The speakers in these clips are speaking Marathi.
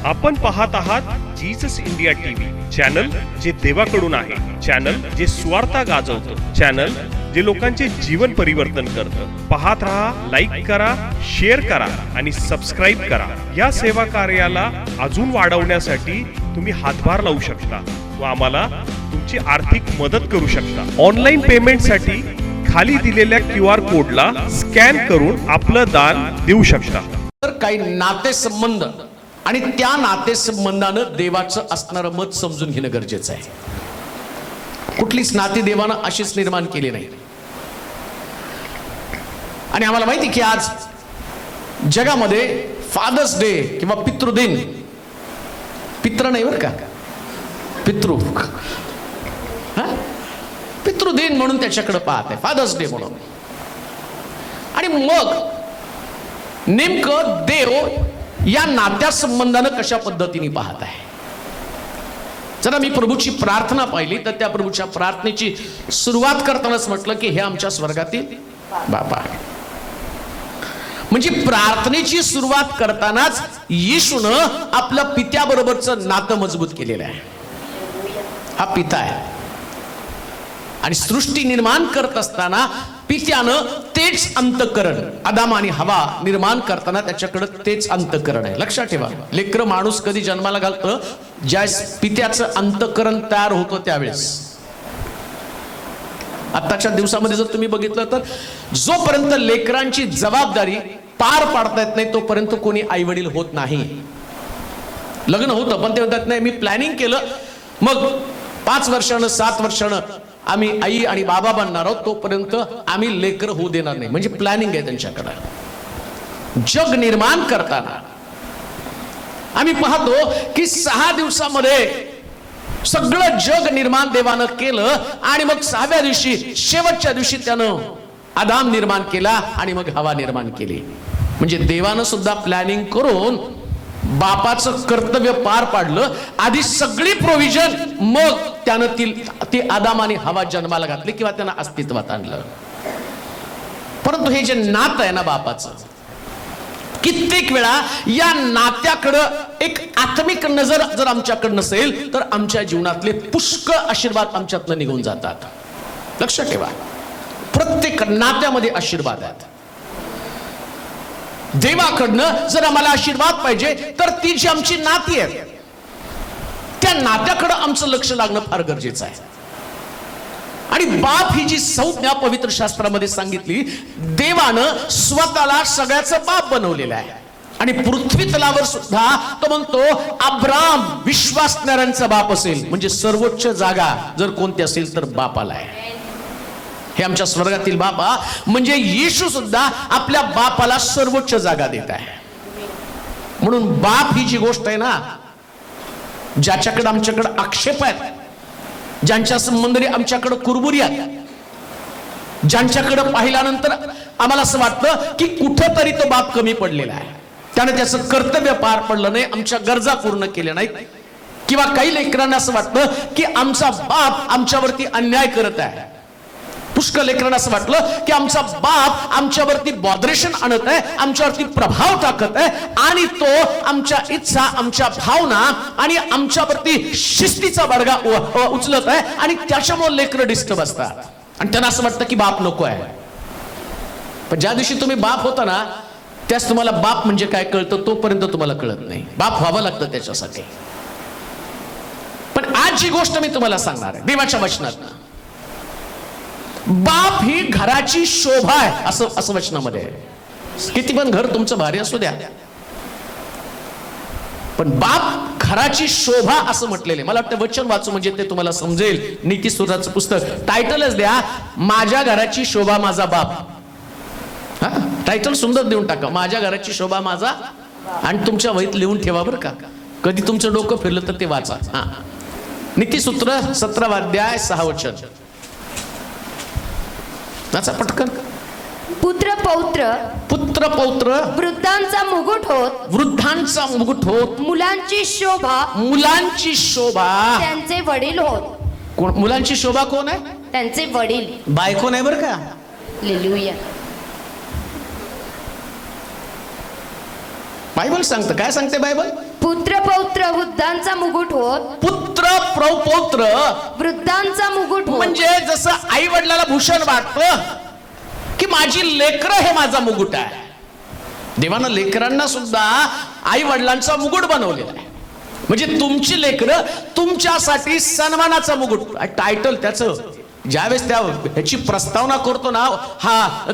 आपण पाहत आहात जीसस इंडिया टीव्ही चॅनल, जे देवाकडून आहे, चॅनल जे स्वार्थ गाजवतं, चॅनल जे लोकांचे जीवन परिवर्तन करतं. पाहत रहा, लाईक करा, शेअर करा आणि सबस्क्राईब करा. या सेवा कार्याला अजून वाढवण्यासाठी तुम्ही हातभार लावू शकता व आम्हाला तुमची आर्थिक मदत करू शकता. ऑनलाईन पेमेंटसाठी खाली दिलेल्या QR कोडला स्कॅन करून आपलं दान देऊ शकता. तर काही नातेसंबंध आणि त्या नातेसंबंधानं देवाचं असणारं मत समजून घेणं गरजेचं आहे. कुठलीच नाती देवानं अशीच निर्माण केली नाही. आणि आम्हाला माहिती की आज जगामध्ये फादर्स डे किंवा पितृदिन, पित्र नाही बरं का, पितृ, पितृदिन म्हणून त्याच्याकडे पाहत आहे, फादर्स डे म्हणून. आणि मग नेमकं देव या नात्या संबंधानं कशा पद्धतीने पाहत आहे. जरा मी प्रभूची प्रार्थना पाहिली तर त्या प्रभूच्या प्रार्थनेची सुरुवात करतानाच म्हटलं की हे आमच्या स्वर्गातील बाबा आहे. म्हणजे प्रार्थनेची सुरुवात करतानाच येशूनं आपलं पित्याबरोबरचं नातं मजबूत केलेलं आहे. हा पिता आहे आणि सृष्टी निर्माण करत असताना पित्यानं तेच अंतःकरण, आदाम आणि हवा निर्माण करताना त्याच्याकडे तेच अंतःकरण आहे. लक्षात ठेवा, लेकरं माणूस कधी जन्माला घालतं ज्या पित्याचं अंतःकरण तयार होतं त्यावेळेस. आताच्या दिवसामध्ये जर तुम्ही बघितलं तर जोपर्यंत लेकरांची जबाबदारी पार पाडता येत नाही तोपर्यंत कोणी आई वडील होत नाही. लग्न होतं पण ते म्हणतात नाही मी प्लॅनिंग केलं, मग 5 वर्षानं 7 वर्षानं आम्ही आई आणि बाबा बनणार आहोत, तोपर्यंत आम्ही लेकर होऊ देणार नाही. म्हणजे प्लॅनिंग आहे त्यांच्याकडे. जग निर्माण करताना आम्ही पाहतो की 6 दिवसामध्ये सगळं जग निर्माण देवानं केलं आणि मग 6व्या दिवशी, शेवटच्या दिवशी त्यानं आदाम निर्माण केला आणि मग हवा निर्माण केली. म्हणजे देवानं सुद्धा प्लॅनिंग करून बापाचं कर्तव्य पार पाडलं. आधी सगळी प्रोव्हिजन, मग त्यानं ती आदाम आणि हवा जन्माला घातली किंवा त्यांना अस्तित्वात आणलं. परंतु हे जे नातं आहे ना बापाचं, कित्येक वेळा या नात्याकडं एक आत्मिक नजर जर आमच्याकडे नसेल तर आमच्या जीवनातले पुष्कळ आशीर्वाद आमच्यातनं निघून जातात. लक्षात ठेवा, प्रत्येक नात्यामध्ये आशीर्वाद आहेत. देवाकडनं जर आम्हाला आशीर्वाद पाहिजे तर ती जी आमची नाती आहेत त्या नात्याकडं आमचं लक्ष लागणं फार गरजेचं आहे. आणि बाप ही जी संज्ञा पवित्र शास्त्रामध्ये सांगितली, देवानं स्वतःला सगळ्याचं बाप बनवलेलं आहे. आणि पृथ्वी तलावर सुद्धा तो म्हणतो अब्राम विश्वासणाऱ्यांचा बाप असेल. म्हणजे सर्वोच्च जागा जर कोणती असेल तर बापाला आहे. हे आमच्या स्वर्गातील बाबा म्हणजे येशू सुद्धा आपल्या बापाला सर्वोच्च जागा देत आहे. म्हणून बाप ही जी गोष्ट आहे ना, ज्याच्याकडे आमच्याकडे आक्षेप आहेत, ज्यांच्या संबंधी आमच्याकडे कुरबुरी आहेत, ज्यांच्याकडे पाहिल्यानंतर आम्हाला असं वाटतं की कुठंतरी तो बाप कमी पडलेला आहे, त्याने त्याचं कर्तव्य पार पडलं नाही, आमच्या गरजा पूर्ण केल्या नाहीत, किंवा काही लेकरांना असं वाटतं की आमचा बाप आमच्यावरती अन्याय करत आहे. पुष्कळ लेकरांना असं वाटलं की आमचा बाप आमच्यावरती बॉदरेशन आणत आहे, आमच्यावरती प्रभाव टाकत आहे आणि तो आमच्या इच्छा, आमच्या भावना आणि आमच्यावरती शिस्तीचा बडगा उचलत आहे आणि त्याच्यामुळे लेकरं डिस्टर्ब असतात आणि त्यांना असं वाटतं की बाप नको आहे. पण ज्या दिवशी तुम्ही बाप होता ना त्याच तुम्हाला बाप म्हणजे काय कळतं, तोपर्यंत तुम्हाला कळत नाही. बाप व्हावं लागतं त्याच्यासाठी. पण आज जी गोष्ट मी तुम्हाला सांगणार आहे देवाच्या वचनात, बाप ही घराची शोभा आहे असं वचनामध्ये आहे. किती पण घर तुमचं भारी असू द्या, पण बाप घराची शोभा असं म्हटलेलं आहे. मला वाटतं वचन वाचू म्हणजे ते तुम्हाला समजेल. नीतिस्तोत्राचं पुस्तक, टायटलच द्या माझ्या घराची शोभा माझा बाप. हा, टायटल सुंदर देऊन टाका, माझ्या घराची शोभा माझा, आणि तुमच्या वहीत लिहून ठेवा बरं का. कधी तुमचं डोकं फिरलं तर ते वाचा. हा, नीतिसूत्र 17वा अध्याय 6 वचन वाचा पटकन. पुत्र पौत्र, पुत्र पौत्र वृद्धांचा मुकुट होत, वृद्धांचा मुकुट होत, मुलांची शोभा, मुलांची शोभा त्यांचे वडील होत. कोण मुलांची शोभा कोण आहे? त्यांचे वडील. बायको नाही बरं का. हालेलुया. बायबल सांगतं. काय सांगते बायबल? पुत्र वृद्धांचा मुकुट होत. पुत्र प्रपौत्र वृद्धांचा मुकुट होत. म्हणजे जसं आई वडिलाला भूषण वाटतं की माझी लेकरं हे माझा मुकुट आहे, देवानं लेकरांना सुद्धा आई वडिलांचा मुकुट बनवलेला आहे. म्हणजे तुमची लेकरं तुमच्यासाठी सन्मानाचा मुकुट. टायटल त्याचं ज्यावेळेस ह्याची प्रस्तावना करतो ना हा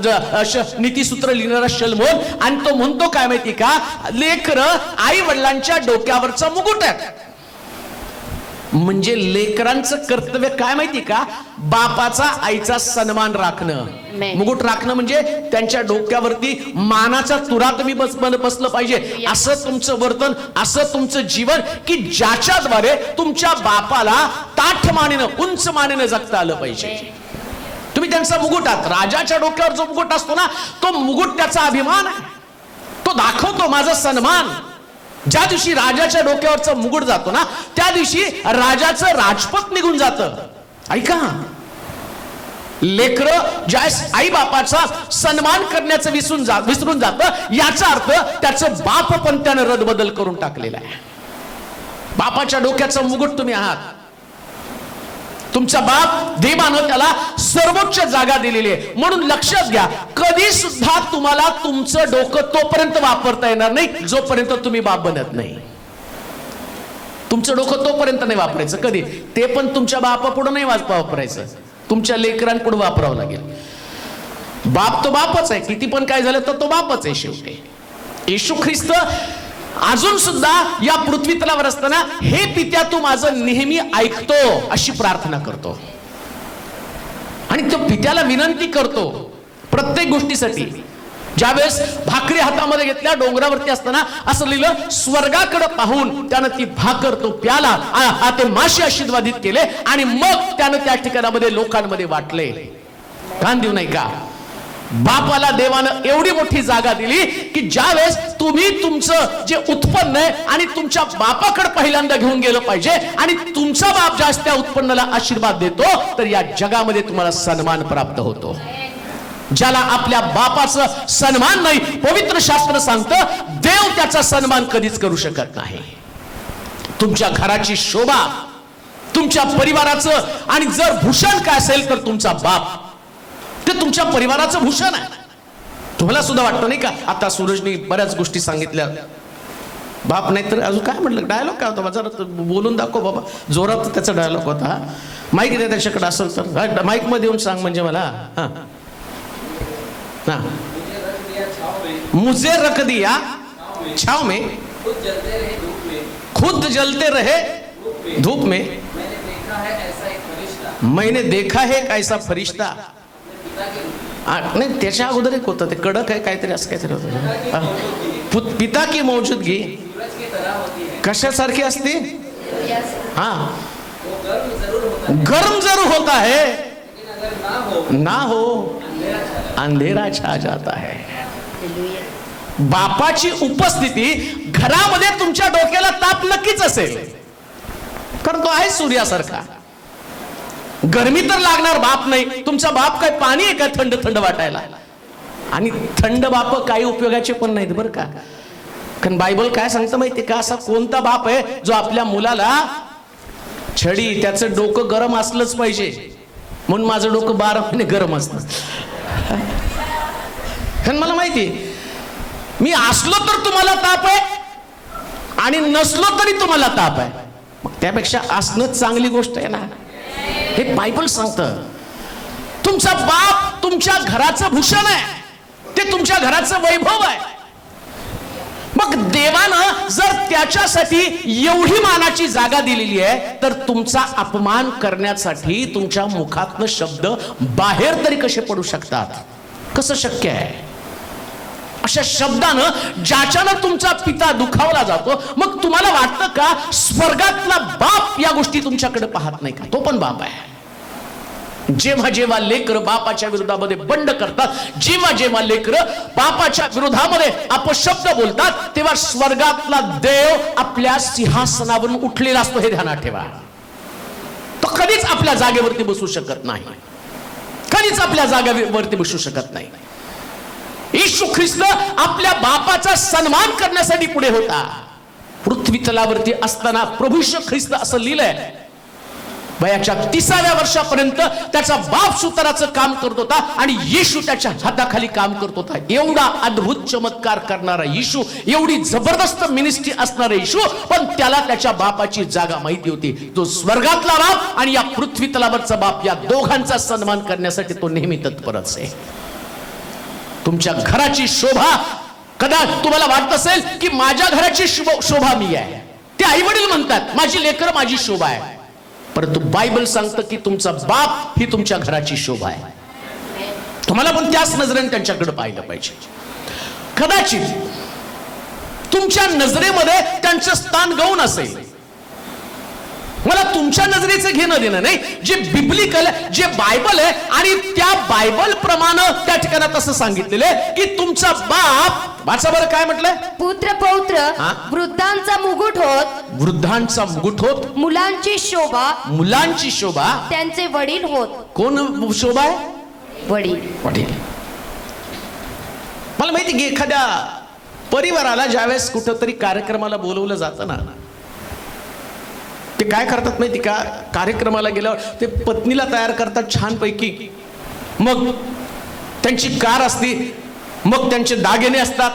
नीतिसूत्र लिहिणारा शलमोन, आणि तो म्हणतो काय माहिती का, लेकरं आई वडिलांच्या डोक्यावरचा मुकुट आहे. म्हणजे लेकरांचं कर्तव्य काय माहिती का, बापाचा आईचा सन्मान राखणं. मुकुट राखणं म्हणजे त्यांच्या डोक्यावरती मानाचा तुरा तुम्ही बसलं पाहिजे, असं तुमचं वर्तन, असं तुमचं जीवन की ज्याच्याद्वारे तुमच्या बापाला ताठ मानेनं उंच मानेनं जगता आलं पाहिजे. तुम्ही त्यांचा मुकुट आहात. राजाच्या डोक्यावर जो मुकुट असतो ना, तो मुकुट त्याचा अभिमान आहे, तो दाखवतो माझा सन्मान. ज्या दिवशी राजाच्या डोक्यावरचा मुकुट जातो ना, त्या दिवशी राजाचं राजपद निघून जातं. ऐका, लेकरं ज्या आई बापाचा सन्मान करण्याचं विसरून जातं, याचा अर्थ त्याचं बाप पण त्यानं रदबदल करून टाकलेला आहे. बापाच्या डोक्याचं मुकुट तुम्ही आहात. तुमचा बाप देवानं त्याला सर्वोच्च जागा दिलेली आहे. म्हणून लक्षात घ्या, कधी सुद्धा तुम्हाला तुमचं डोकं तोपर्यंत वापरता येणार नाही जोपर्यंत तुम्ही बाप बनत नाही. तुमचं डोकं तोपर्यंत नाही वापरायचं कधी. ते पण तुमच्या बापा पुढे नाही वापरायचं, तुमच्या लेकरांपुढे वापरावं लागेल. बाप तो बापच आहे, किती पण काय झालं तर तो बापच आहे शेवटी. येशू ख्रिस्त अजून सुद्धा या पृथ्वी तलावर असताना हे पित्या तू माझं नेहमी ऐकतो अशी प्रार्थना करतो, आणि तो पित्याला विनंती करतो प्रत्येक गोष्टीसाठी. ज्यावेळेस भाकरी हातामध्ये घेतल्या डोंगरावरती असताना असं लिहिलं, स्वर्गाकडे पाहून त्यानं ती भाकर तो प्याला, ते माशी आशीर्वादित केले आणि मग त्यानं त्या ठिकाणामध्ये लोकांमध्ये वाटले. कान देऊ नाही का, बापाला देवानं एवढी मोठी जागा दिली की ज्यावेळेस तुम्ही तुमचं जे उत्पन्न आहे आणि तुमच्या बापाकडे पहिल्यांदा घेऊन गेलं पाहिजे, आणि तुमचा बाप ज्यावेळेस त्या उत्पन्नाला आशीर्वाद देतो, तर या जगामध्ये तुम्हाला सन्मान प्राप्त होतो. ज्याला आपल्या बापाचं सन्मान नाही, पवित्र शास्त्र सांगतं देव त्याचा सन्मान कधीच करू शकत नाही. तुमच्या घराची शोभा, तुमच्या परिवाराचं आणि जर भूषण काय असेल तर तुमचा बाप, ते तुमच्या परिवाराचं भूषण आहे. तुम्हाला सुद्धा वाटतं नाही का, आता सूरजने बऱ्याच गोष्टी सांगितल्या, बाप नाही तर अजून काय म्हटलं, डायलॉग काय होता माझा, बोलून दाखव बाबा, जोरात त्याचा डायलॉग होता. माईक दे त्याच्याकडे असेल तर माईक मध्ये येऊन सांग म्हणजे मला. हा मुझे रख दिया छाव में, खुद जलते रहे धूप में, मैंने देखा है एक ऐसा फरिश्ता. नाही त्याच्या अगोदर एक होतं ते कडक आहे काहीतरी, असं काहीतरी होतं. पिता की मौजूदगी कशासारखी असते, हा गर्म जरूर होता है, ना हो अंधेरा छा जाता है. बापाची उपस्थिती घरामध्ये तुमच्या डोक्याला ताप नक्कीच असेल, कारण तो आहे सूर्यासारखा. गरमी तर लागणार, बाप नाही. तुमचा बाप काय पाणी आहे का थंड थंड वाटायला, आणि थंड बाप काही उपयोगाचे पण नाहीत बरं का. कारण बायबल काय सांगतं माहिती का, असा कोणता बाप आहे जो आपल्या मुलाला छडी, त्याचं डोकं गरम असलंच पाहिजे, म्हणून माझं डोकं 12 महिने गरम असतं. कारण मला माहिती, मी असलो तर तुम्हाला ताप आहे आणि नसलो तरी तुम्हाला ताप आहे, त्यापेक्षा असणं चांगली गोष्ट आहे ना. हे बायबल सांगतं. तुमचा बाप तुमच्या घराचं भूषण आहे, ते तुमच्या घराचं वैभव आहे. मग देवानं जर त्याच्यासाठी एवढी मानाची जागा दिलेली आहे, तर तुमचा अपमान करण्यासाठी तुमच्या मुखातनं शब्द बाहेर तरी कसे पडू शकतात, कसं शक्य आहे. अशा शब्दानं ज्याच्यानं तुमचा पिता दुखावला जातो, मग तुम्हाला वाटतं का स्वर्गातला बाप या गोष्टी तुमच्याकडे पाहत नाही का, तो पण बाप आहे. जेव्हा जेव्हा लेकरं बापाच्या विरोधामध्ये बंड करतात, जेव्हा जेव्हा लेकरं बापाच्या विरोधामध्ये अपशब्द बोलतात, तेव्हा स्वर्गातला देव आपल्या सिंहासनावरून उठलेला असतो, हे ध्यानात ठेवा. तो कधीच आपल्या जागेवरती बसू शकत नाही, कधीच आपल्या जागेवरती बसू शकत नाही. येशू ख्रिस्त आपल्या बापाचा सन्मान करण्यासाठी पुढे होता. पृथ्वी तलावरती असताना प्रभू येशू ख्रिस्त असं लिहिलंय, वयाच्या 30व्या वर्षापर्यंत त्याचा बाप सुताराचं काम करत होता आणि येशू त्याच्या हाताखाली काम करत होता. एवढा अद्भुत चमत्कार करणारा येशू, एवढी जबरदस्त मिनिस्ट्री असणारा येशू, पण त्याला त्याच्या बापाची जागा माहिती होती. तो स्वर्गातला बाप आणि या पृथ्वी तलावरचा बाप, या दोघांचा सन्मान करण्यासाठी तो नेहमी तत्परच आहे. तुमच्या घराची शोभा, कदाचित तुम्हाला वाटत असेल की माझ्या घराची शोभा मी आहे, ते आई वडील म्हणतात माझी लेकर माझी शोभा आहे, परंतु बायबल सांगतं की तुमचा बाप ही तुमच्या घराची शोभा आहे. तुम्हाला पण त्याच नजरेने त्यांच्याकडे पाहिलं पाहिजे. कदाचित तुमच्या नजरेमध्ये त्यांचं स्थान गौण असेल, मला तुमच्या नजरेचं घेणं देणं नाही. जे बिब्लिकल, जे बायबल आहे आणि त्या बायबल प्रमाणे त्या ठिकाणात असं सांगितलेलं आहे की तुमचा बाप, वाचा बरं काय म्हटलंय, पुत्र पौत्र वृद्धांचा मुकुट होत, वृद्धांचा मुकुट होत, मुलांची शोभा, मुलांची शोभा, त्यांचे वडील होत. कोण शोभा आहे? वडील. वडील. मला माहिती की एखाद्या परिवाराला ज्यावेळेस कुठंतरी कार्यक्रमाला बोलवलं जातं ना, ते काय करतात माहिती का, कार्यक्रमाला गेल्यावर ते पत्नीला तयार करतात छानपैकी, मग त्यांची कार असते, मग त्यांचे दागिने असतात,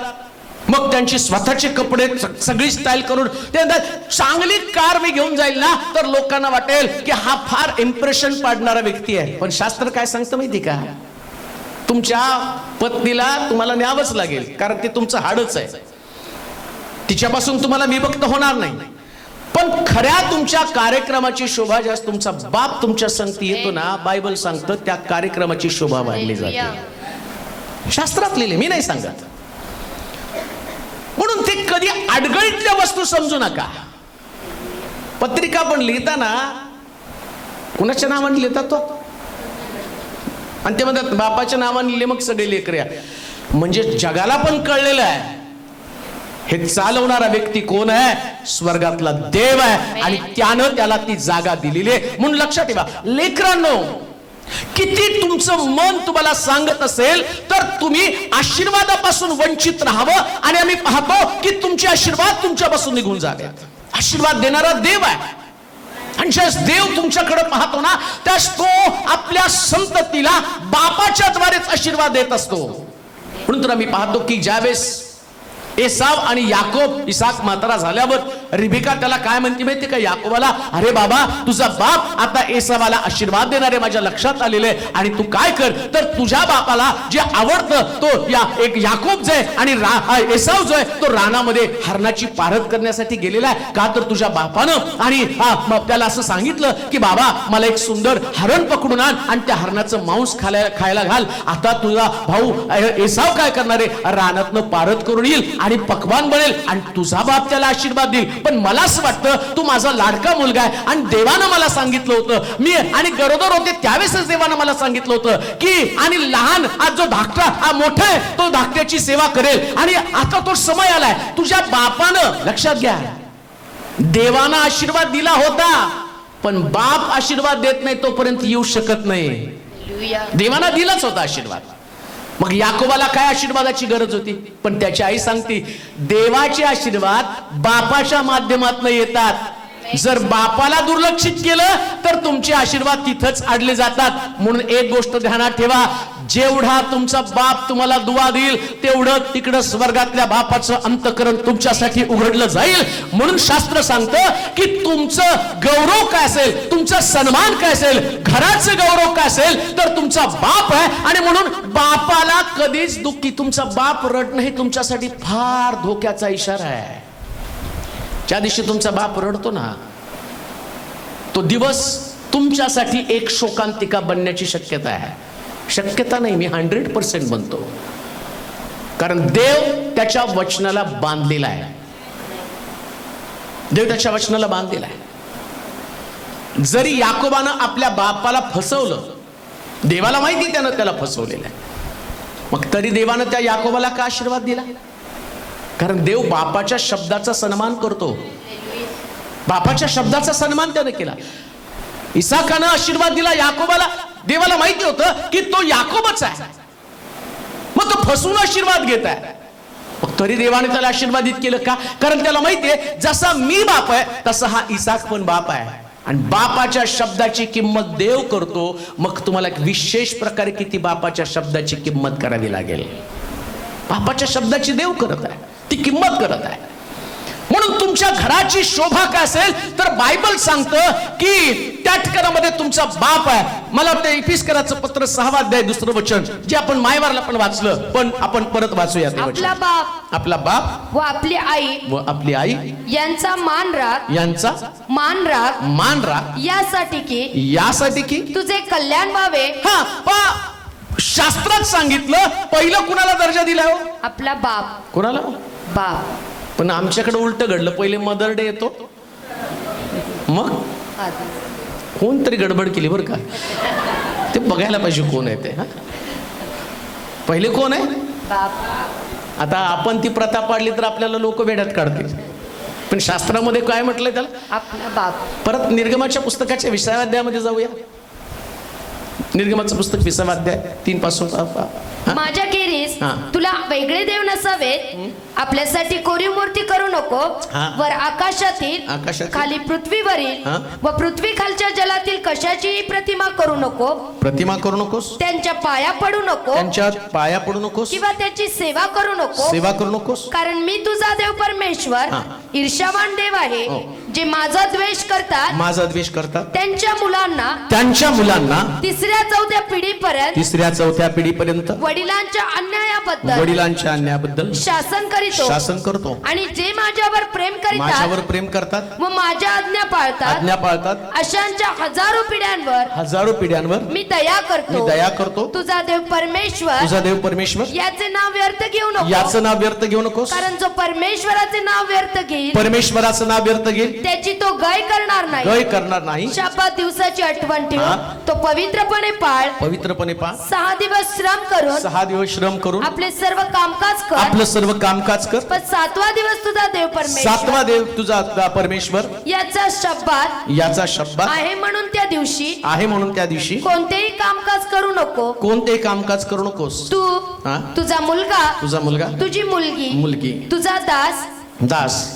मग त्यांची स्वतःचे कपडे, सगळी स्टाईल करून ते चांगली कार मी घेऊन जाईल ना तर लोकांना वाटेल की हा फार इम्प्रेशन पाडणारा व्यक्ती आहे. पण शास्त्र काय सांगतं माहिती का, तुमच्या पत्नीला तुम्हाला न्यावंच लागेल, कारण ते तुमचं हाडच आहे, तिच्यापासून तुम्हाला विभक्त होणार नाही. पण खऱ्या तुमच्या कार्यक्रमाची शोभा, ज्यास तुमचा बाप तुमच्या संगती येतो ना, बायबल सांगतं त्या कार्यक्रमाची शोभा वाढली जाते. शास्त्रात लिहिले, मी नाही सांगत. म्हणून ते कधी अडगळीतल्या वस्तू समजू नका. पत्रिका पण लिहिताना कुणाच्या नावाने लिहितात तो, आणि ते म्हणतात बापाच्या नावाने लिहिले, मग सगळे लेकऱ्या. म्हणजे जगाला पण कळलेलं आहे हे चालवणारा व्यक्ती कोण आहे, स्वर्गातला देव आहे, आणि त्यानं त्याला ती जागा दिलेली आहे. म्हणून लक्षात ठेवा लेकरांनो, किती तुमचं मन तुम्हाला सांगत असेल तर तुम्ही आशीर्वादापासून वंचित राहावं, आणि आम्ही पाहतो की तुमचे आशीर्वाद तुमच्यापासून निघून जावेत. आशीर्वाद देणारा देव आहे, आणि ज्यास देव तुमच्याकडे पाहतो ना, त्यास तो आपल्या संततीला बापाच्या द्वारेच आशीर्वाद देत असतो. म्हणून तर आम्ही पाहतो की ज्यावेळेस एसाव आणि याकोब, इसाक म्हातारा झाल्यावर रिबिका त्याला काय म्हणते माहिती का, याकोबाला, अरे बाबा तुझा बाप आता एसावाला आशीर्वाद देणारे माझ्या लक्षात आलेले, आणि तू काय कर तर तुझ्या बापाला जे आवडतं तो एक याकोब जो आहे आणि एसाव जो आहे तो रानामध्ये हरणाची पारद करण्यासाठी गेलेला आहे. का तर तुझ्या बापानं आणि त्याला असं सांगितलं की बाबा मला एक सुंदर हरण पकडून आण आणि त्या हरणाचं मांस खायला घाल. आता तुझा भाऊ एसाव काय करणार आहे, रानातनं पारद करून येईल आणि पकवान बनेल आणि तुझा बाप त्याला आशीर्वाद देईल. पण मला असं वाटतं तू माझा लाडका मुलगा आहे, आणि देवानं मला सांगितलं होतं, मी आणि गरोदर होते त्यावेळेसच देवानं मला सांगितलं होतं की, आणि लहान आज जो धाकटा हा मोठा आहे तो धाकट्याची सेवा करेल, आणि आता तो समय आलाय. तुझ्या बापानं, लक्षात घ्या, देवानं आशीर्वाद दिला होता, पण बाप आशीर्वाद देत नाही तोपर्यंत येऊ शकत नाही. देवानं दिलाच होता आशीर्वाद. मग याकोबाला काय आशीर्वादाची गरज होती, पण त्याची आई सांगते देवाचे आशीर्वाद बापाच्या माध्यमातून येतात. जर बापाला दुर्लक्षित केलं तर तुमचे आशीर्वाद तिथंच अडले जातात. म्हणून एक गोष्ट ध्यानात ठेवा, जेवढा तुमचा बाप तुम्हाला दुआ देईल तेवढं तिकडं स्वर्गातल्या बापाचं अंतःकरण तुमच्यासाठी उघडलं जाईल. म्हणून शास्त्र सांगतं की तुमचं गौरव काय असेल, तुमचा सन्मान काय असेल, घराचं गौरव काय असेल तर तुमचा बाप आहे. आणि म्हणून बापाला कधीच दुःखी, तुमचा बाप रडणं हे तुमच्यासाठी फार धोक्याचा इशारा आहे. ज्या दिवशी तुमचा बाप रडतो ना, तो दिवस तुमच्यासाठी एक शोकांतिका बनण्याची शक्यता आहे. शक्यता नाही, मी 100% म्हणतो, कारण देव त्याच्या वचनाला बांधलेला आहे. देव त्याच्या वचनाला बांधलेला आहे. जरी याकोबानं आपल्या बापाला फसवलं, देवाला माहिती त्यानं त्याला फसवलेलं आहे, मग तरी देवानं त्या याकोबाला का आशीर्वाद दिला, कारण देव बापाच्या शब्दाचा सन्मान करतो. बापाच्या शब्दाचा सन्मान त्याने केला. इसाकानं आशीर्वाद दिला याकोबाला, देवाला माहिती होतं की तो याकोबच आहे, मग तो फसवून आशीर्वाद घेत आहे. फक्त तरी देवाने त्याला आशीर्वादित केलं का? कारण त्याला माहितीये जसा मी बाप आहे तसा हा इसाक पण बाप आहे, आणि बापाच्या शब्दाची किंमत देव करतो. मग तुम्हाला एक विशेष प्रकारे किती बापाच्या शब्दाची किंमत करावी लागेल. बापाच्या शब्दाची देव करत आहे, ती किंमत करत आहे. म्हणून तुमच्या घराची शोभा काय असेल तर बायबल सांगतं की त्या ठिकाणामध्ये तुमचा बाप आहे. मला वाटतं इफिसकराचं पत्र 6 अध्याय 2 वचन जे आपण मायवारला पण वाचलं, पण आपण परत वाचूया ते वचन. आपला बाप व आपली आई व आपली आई यांचा मान राख यासाठी की तुझे कल्याण व्हावे. शास्त्रात सांगितलं पहिलं कुणाला दर्जा दिला हो? आपला बाप. कुणाला? बाप. पण आमच्याकडे उलट घडलं. पहिले मदर डे येतो, मग कोणतरी गडबड केली बरं का. ते बघायला पाहिजे कोण आहे ते. पहिले कोण आहे? बाप. आता आपण ती प्रथा पाडली तर आपल्याला लोक वेड्यात काढतील, पण शास्त्रामध्ये काय म्हटलंय त्याला? आपला बाप. परत निर्गमाच्या पुस्तकाच्या 20व्या अध्यायामध्ये जाऊया. निर्गमाचं पुस्तक 20वा अध्याय 3 पासून. माझ्या खेरीज तुला वेगळे देव नसावेत. आपल्यासाठी कोरीव मूर्ती करू नको. वर आकाशातील खाली पृथ्वीवरील व पृथ्वी खालच्या जलातील कशाचीही प्रतिमा करू नकोस. त्यांच्या पाया पडू नकोस किंवा त्याची सेवा करू नकोस. कारण मी तुझा देव परमेश्वर ईर्ष्यावान देव आहे, जे माझा द्वेष करतात त्यांच्या मुलांना 3ऱ्या 4थ्या पिढीपर्यंत वडिलांच्या अन्यायाबद्दल शासन करतो. आणि जे माझ्यावर प्रेम करतात व माझ्या आज्ञा पाळतात अशांच्या हजारो पिढ्यांवर मी दया करतो. तुझा देव परमेश्वर याचे नाव व्यर्थ घेऊ नको. कारण जो परमेश्वराचे नाव व्यर्थ घेईल त्याची तो गय करणार नाही. शब्दात दिवसाची आठवण ठेव. तो पवित्रपणे पाळ. 6 दिवस श्रम करून आपले सर्व कामकाज कर. पण 7वा दिवस तुझा देव परमेश्वर याचा शब्दात आहे म्हणून त्या दिवशी कोणतेही कामकाज करू नकोस. तू तुझा मुलगा तुझी मुलगी तुझा दास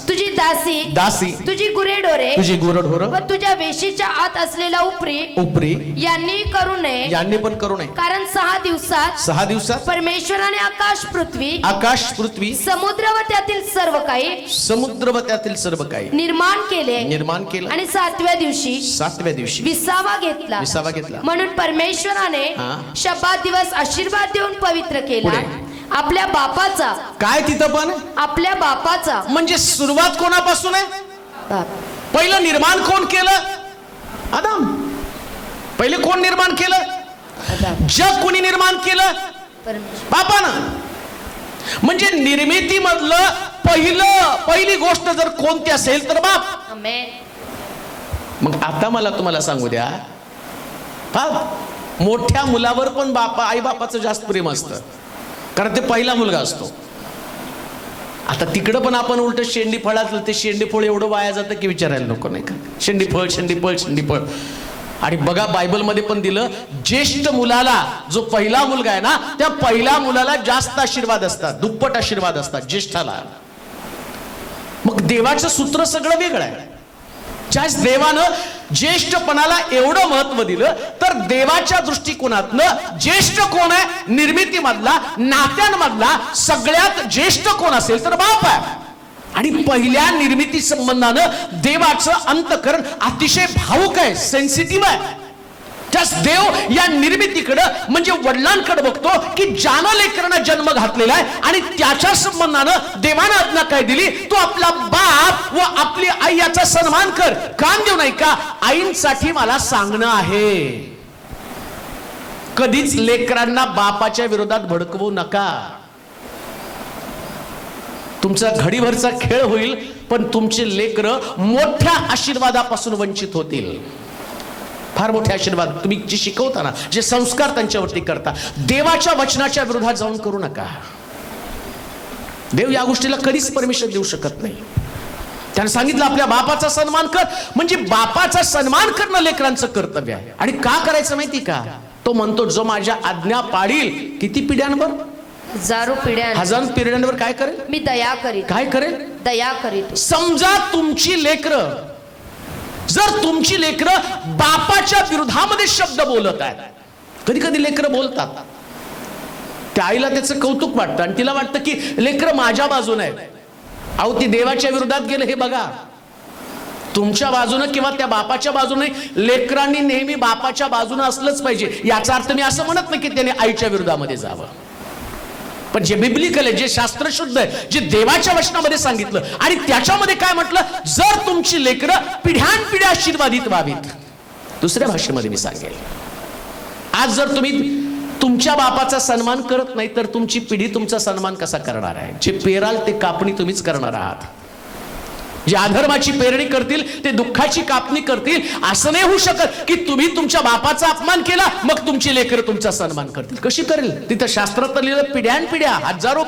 तुझी दासी तुझी गुरेढोरे व तुझ्या वेशीच्या आत असलेला उपरी यांनी पण करू नये. कारण 6 दिवसात परमेश्वराने आकाश पृथ्वी समुद्र व त्यातील सर्व काही निर्माण केले. आणि 7व्या दिवशी विसावा घेतला. म्हणून परमेश्वराने शब्दात दिवस आशीर्वाद देऊन पवित्र केला. आपल्या बापाचा. काय तिथं पण आपल्या बापाचा म्हणजे सुरुवात कोणापासून आहे? पहिलं निर्माण कोण केलं? आदम. पहिले कोण निर्माण केलं? जग कोणी निर्माण केलं? बापानं. म्हणजे निर्मिती मधलं पहिली गोष्ट जर कोणती असेल तर बाप. मग आता मला तुम्हाला सांगू द्या, मोठ्या मुलावर पण आई बापाचं जास्त प्रेम असतं, कारण ते पहिला मुलगा असतो. आता तिकडं पण आपण उलट शेंडी फळातलं ते शेंडी फळ एवढं वाया जातं की विचारायला नको, नाही का? शेंडी फळ. आणि बघा बायबलमध्ये पण दिलं, ज्येष्ठ मुलाला, जो पहिला मुलगा आहे ना, त्या पहिल्या मुलाला जास्त आशीर्वाद असतात, दुप्पट आशीर्वाद असतात ज्येष्ठाला. मग देवाचं सूत्र सगळं वेगळं आहे. ज्यास देवानं ज्येष्ठपणाला एवढं महत्व दिलं, तर देवाच्या दृष्टिकोनातनं ज्येष्ठ कोण आहे? निर्मिती मधला, नात्यांमधला सगळ्यात ज्येष्ठ कोण असेल तर बाप आहे. आणि पहिल्या निर्मिती संबंधानं देवाचं अंतःकरण अतिशय भावुक आहे, सेन्सिटिव्ह आहे. त्यास देव या निर्मितीकडं म्हणजे वडिलांकडे बघतो की ज्यानं लेकरांना जन्म घातलेला आहे, आणि त्याच्या संबंधानं देवानं आज्ञा काय दिली? तू आपला बाप व आपली आई याचा सन्मान कर. काम देऊ नाही का? आईंसाठी मला सांगणं आहे, कधीच लेकरांना बापाच्या विरोधात भडकवू नका. तुमचा घडीभरचा खेळ होईल, पण तुमचे लेकरं मोठ्या आशीर्वादापासून वंचित होतील. फार मोठे आशीर्वाद तुम्ही जे शिकवता ना, जे संस्कार त्यांच्यावरती करता, देवाच्या वचनाच्या विरोधात जाऊन करू नका. देव या गोष्टीला कधीच परमिशन देऊ शकत नाही. त्याने सांगितलं आपल्या बापाचा सन्मान कर. म्हणजे बापाचा सन्मान करणं लेकरांचं कर्तव्य आहे. आणि का करायचं माहिती का? तो म्हणतो, जो माझ्या आज्ञा पाळील किती पिढ्यांवर? हजारो पिढ्यांवर काय करेल? मी दया करीत. काय करेल? दया करीत. समजा तुमची लेकरं, जर तुमची लेकरं बापाच्या विरोधामध्ये शब्द बोलत आहेत, कधी कधी लेकरं बोलतात, त्या आईला त्याचं कौतुक वाटतं आणि तिला वाटतं की लेकरं माझ्या बाजूने आहेत. अहो, ती देवाच्या विरोधात गेलं हे बघा. तुमच्या बाजूनं किंवा त्या बापाच्या बाजूने, लेकरांनी नेहमी बापाच्या बाजूने असलंच पाहिजे. याचा अर्थ मी असं म्हणत नाही की त्याने आईच्या विरोधामध्ये जावं, पण जे बिब्लिकल आहे, जे शास्त्रशुद्ध आहे, जे देवाच्या वचनामध्ये सांगितलं आणि त्याच्यामध्ये काय म्हटलं, जर तुमची लेकरं पिढ्यानपिढ्या आशीर्वादित व्हावीत. दुसऱ्या भाषेमध्ये मी सांगेल, आज जर तुम्ही तुमच्या बापाचा सन्मान करत नाही तर तुमची पिढी तुमचा सन्मान कसा करणार आहे? जे पेराल ते कापणी तुम्हीच करणार आहात. जे अधर्माची पेरणी करतील ते दुःखाची कापणी करतील. असं नाही होऊ शकत की तुम्ही तुमच्या बापाचा अपमान केला मग तुमची लेकरं तुमचा सन्मान करतील. कशी करेल? तिथं शास्त्रात लिहिलं पिढ्यानपिढ्या, हजारो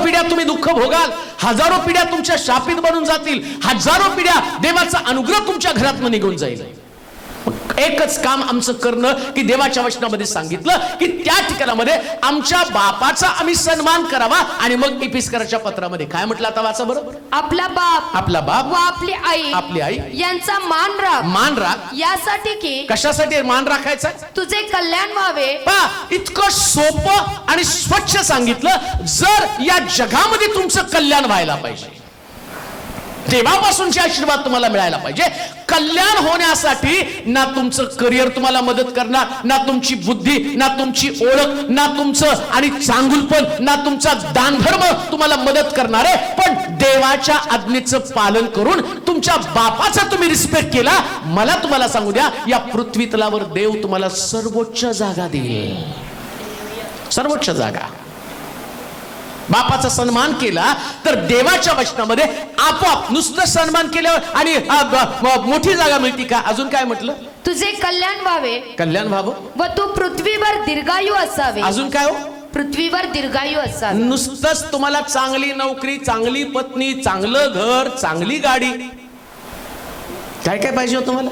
पिढ्या तुम्ही दुःख भोगाल, हजारो पिढ्या तुमच्या शापित बनून जातील, हजारो पिढ्या देवाचा अनुग्रह तुमच्या घरातून निघून जाईल. एकच काम आमचं करणं की देवाच्या वचनामध्ये सांगितलं की त्या ठिकाणामध्ये आमच्या बापाचा आम्ही सन्मान करावा. आणि मग इपिस्कराच्या पत्रामध्ये काय म्हटलं, आता वाचा बरं. आपला बाप व आपली आई यांचा मान राख यासाठी की. कशासाठी मान राखायचा? तुझे कल्याण व्हावे. इतकं सोपं आणि स्वच्छ सांगितलं. जर या जगामध्ये तुमचं कल्याण व्हायला पाहिजे, देवापासूनचे आशीर्वाद तुम्हाला मिळायला पाहिजे, कल्याण होण्यासाठी ना तुमचं करिअर तुम्हाला मदत करणार, ना तुमची बुद्धी, ना तुमची ओळख, ना तुमचं आणि चांगुलपण, ना तुमचा दानधर्म तुम्हाला मदत करणार आहे. पण देवाच्या आज्ञेचं पालन करून तुमच्या बापाचा तुम्ही रिस्पेक्ट केला, मला तुम्हाला सांगू द्या, या पृथ्वी तलावर देव तुम्हाला सर्वोच्च जागा देईल. सर्वोच्च जागा. बापाचा सन्मान केला तर देवाच्या वचनामध्ये आपोआप नुसतं सन्मान केल्यावर आणि मोठी जागा मिळते का? अजून काय म्हटलं? तुझे कल्याण व्हावं व तू पृथ्वीवर दीर्घायू असावे. अजून काय हो? पृथ्वीवर दीर्घायू असावे. नुसतंच तुम्हाला चांगली नोकरी, चांगली पत्नी, चांगलं घर, चांगली गाडी, काय काय पाहिजे हो तुम्हाला?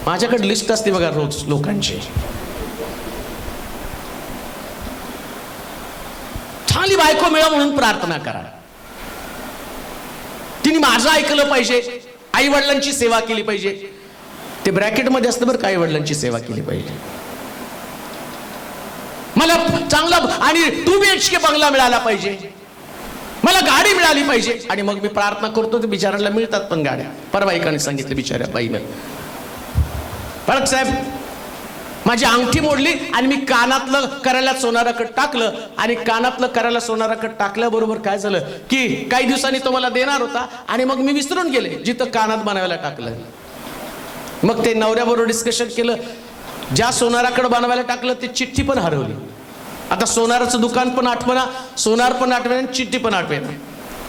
माझ्याकडे लिस्ट असते बघा रोज लोकांची. चांगली बायको मिळा म्हणून प्रार्थना करा. तिने माझं ऐकलं पाहिजे, आई वडिलांची सेवा केली पाहिजे. ते ब्रॅकेटमध्ये असतं बरं, आई वडिलांची सेवा केली पाहिजे. मला चांगला आणि 2 BHK बंगला मिळाला पाहिजे, मला गाडी मिळाली पाहिजे. आणि मग मी प्रार्थना करतो, ते बिचारांना मिळतात पण गाड्या. परवा एकाने सांगितलं बिचाऱ्या बाईनं, फळक साहेब माझी अंगठी मोडली आणि मी कानातलं करायला सोनाराकडे टाकलं, आणि कानातलं करायला सोनाराकडे टाकल्याबरोबर काय झालं की काही दिवसांनी तो मला देणार होता आणि मग मी विसरून गेले जिथं कानात बनवायला टाकलं. मग ते नवऱ्याबरोबर डिस्कशन केलं, ज्या सोनाराकडे बनवायला टाकलं ते चिठ्ठी पण हरवली. आता सोनाराचं दुकान पण आठवना, सोनार पण आठवेना, चिठ्ठी पण आठवेना.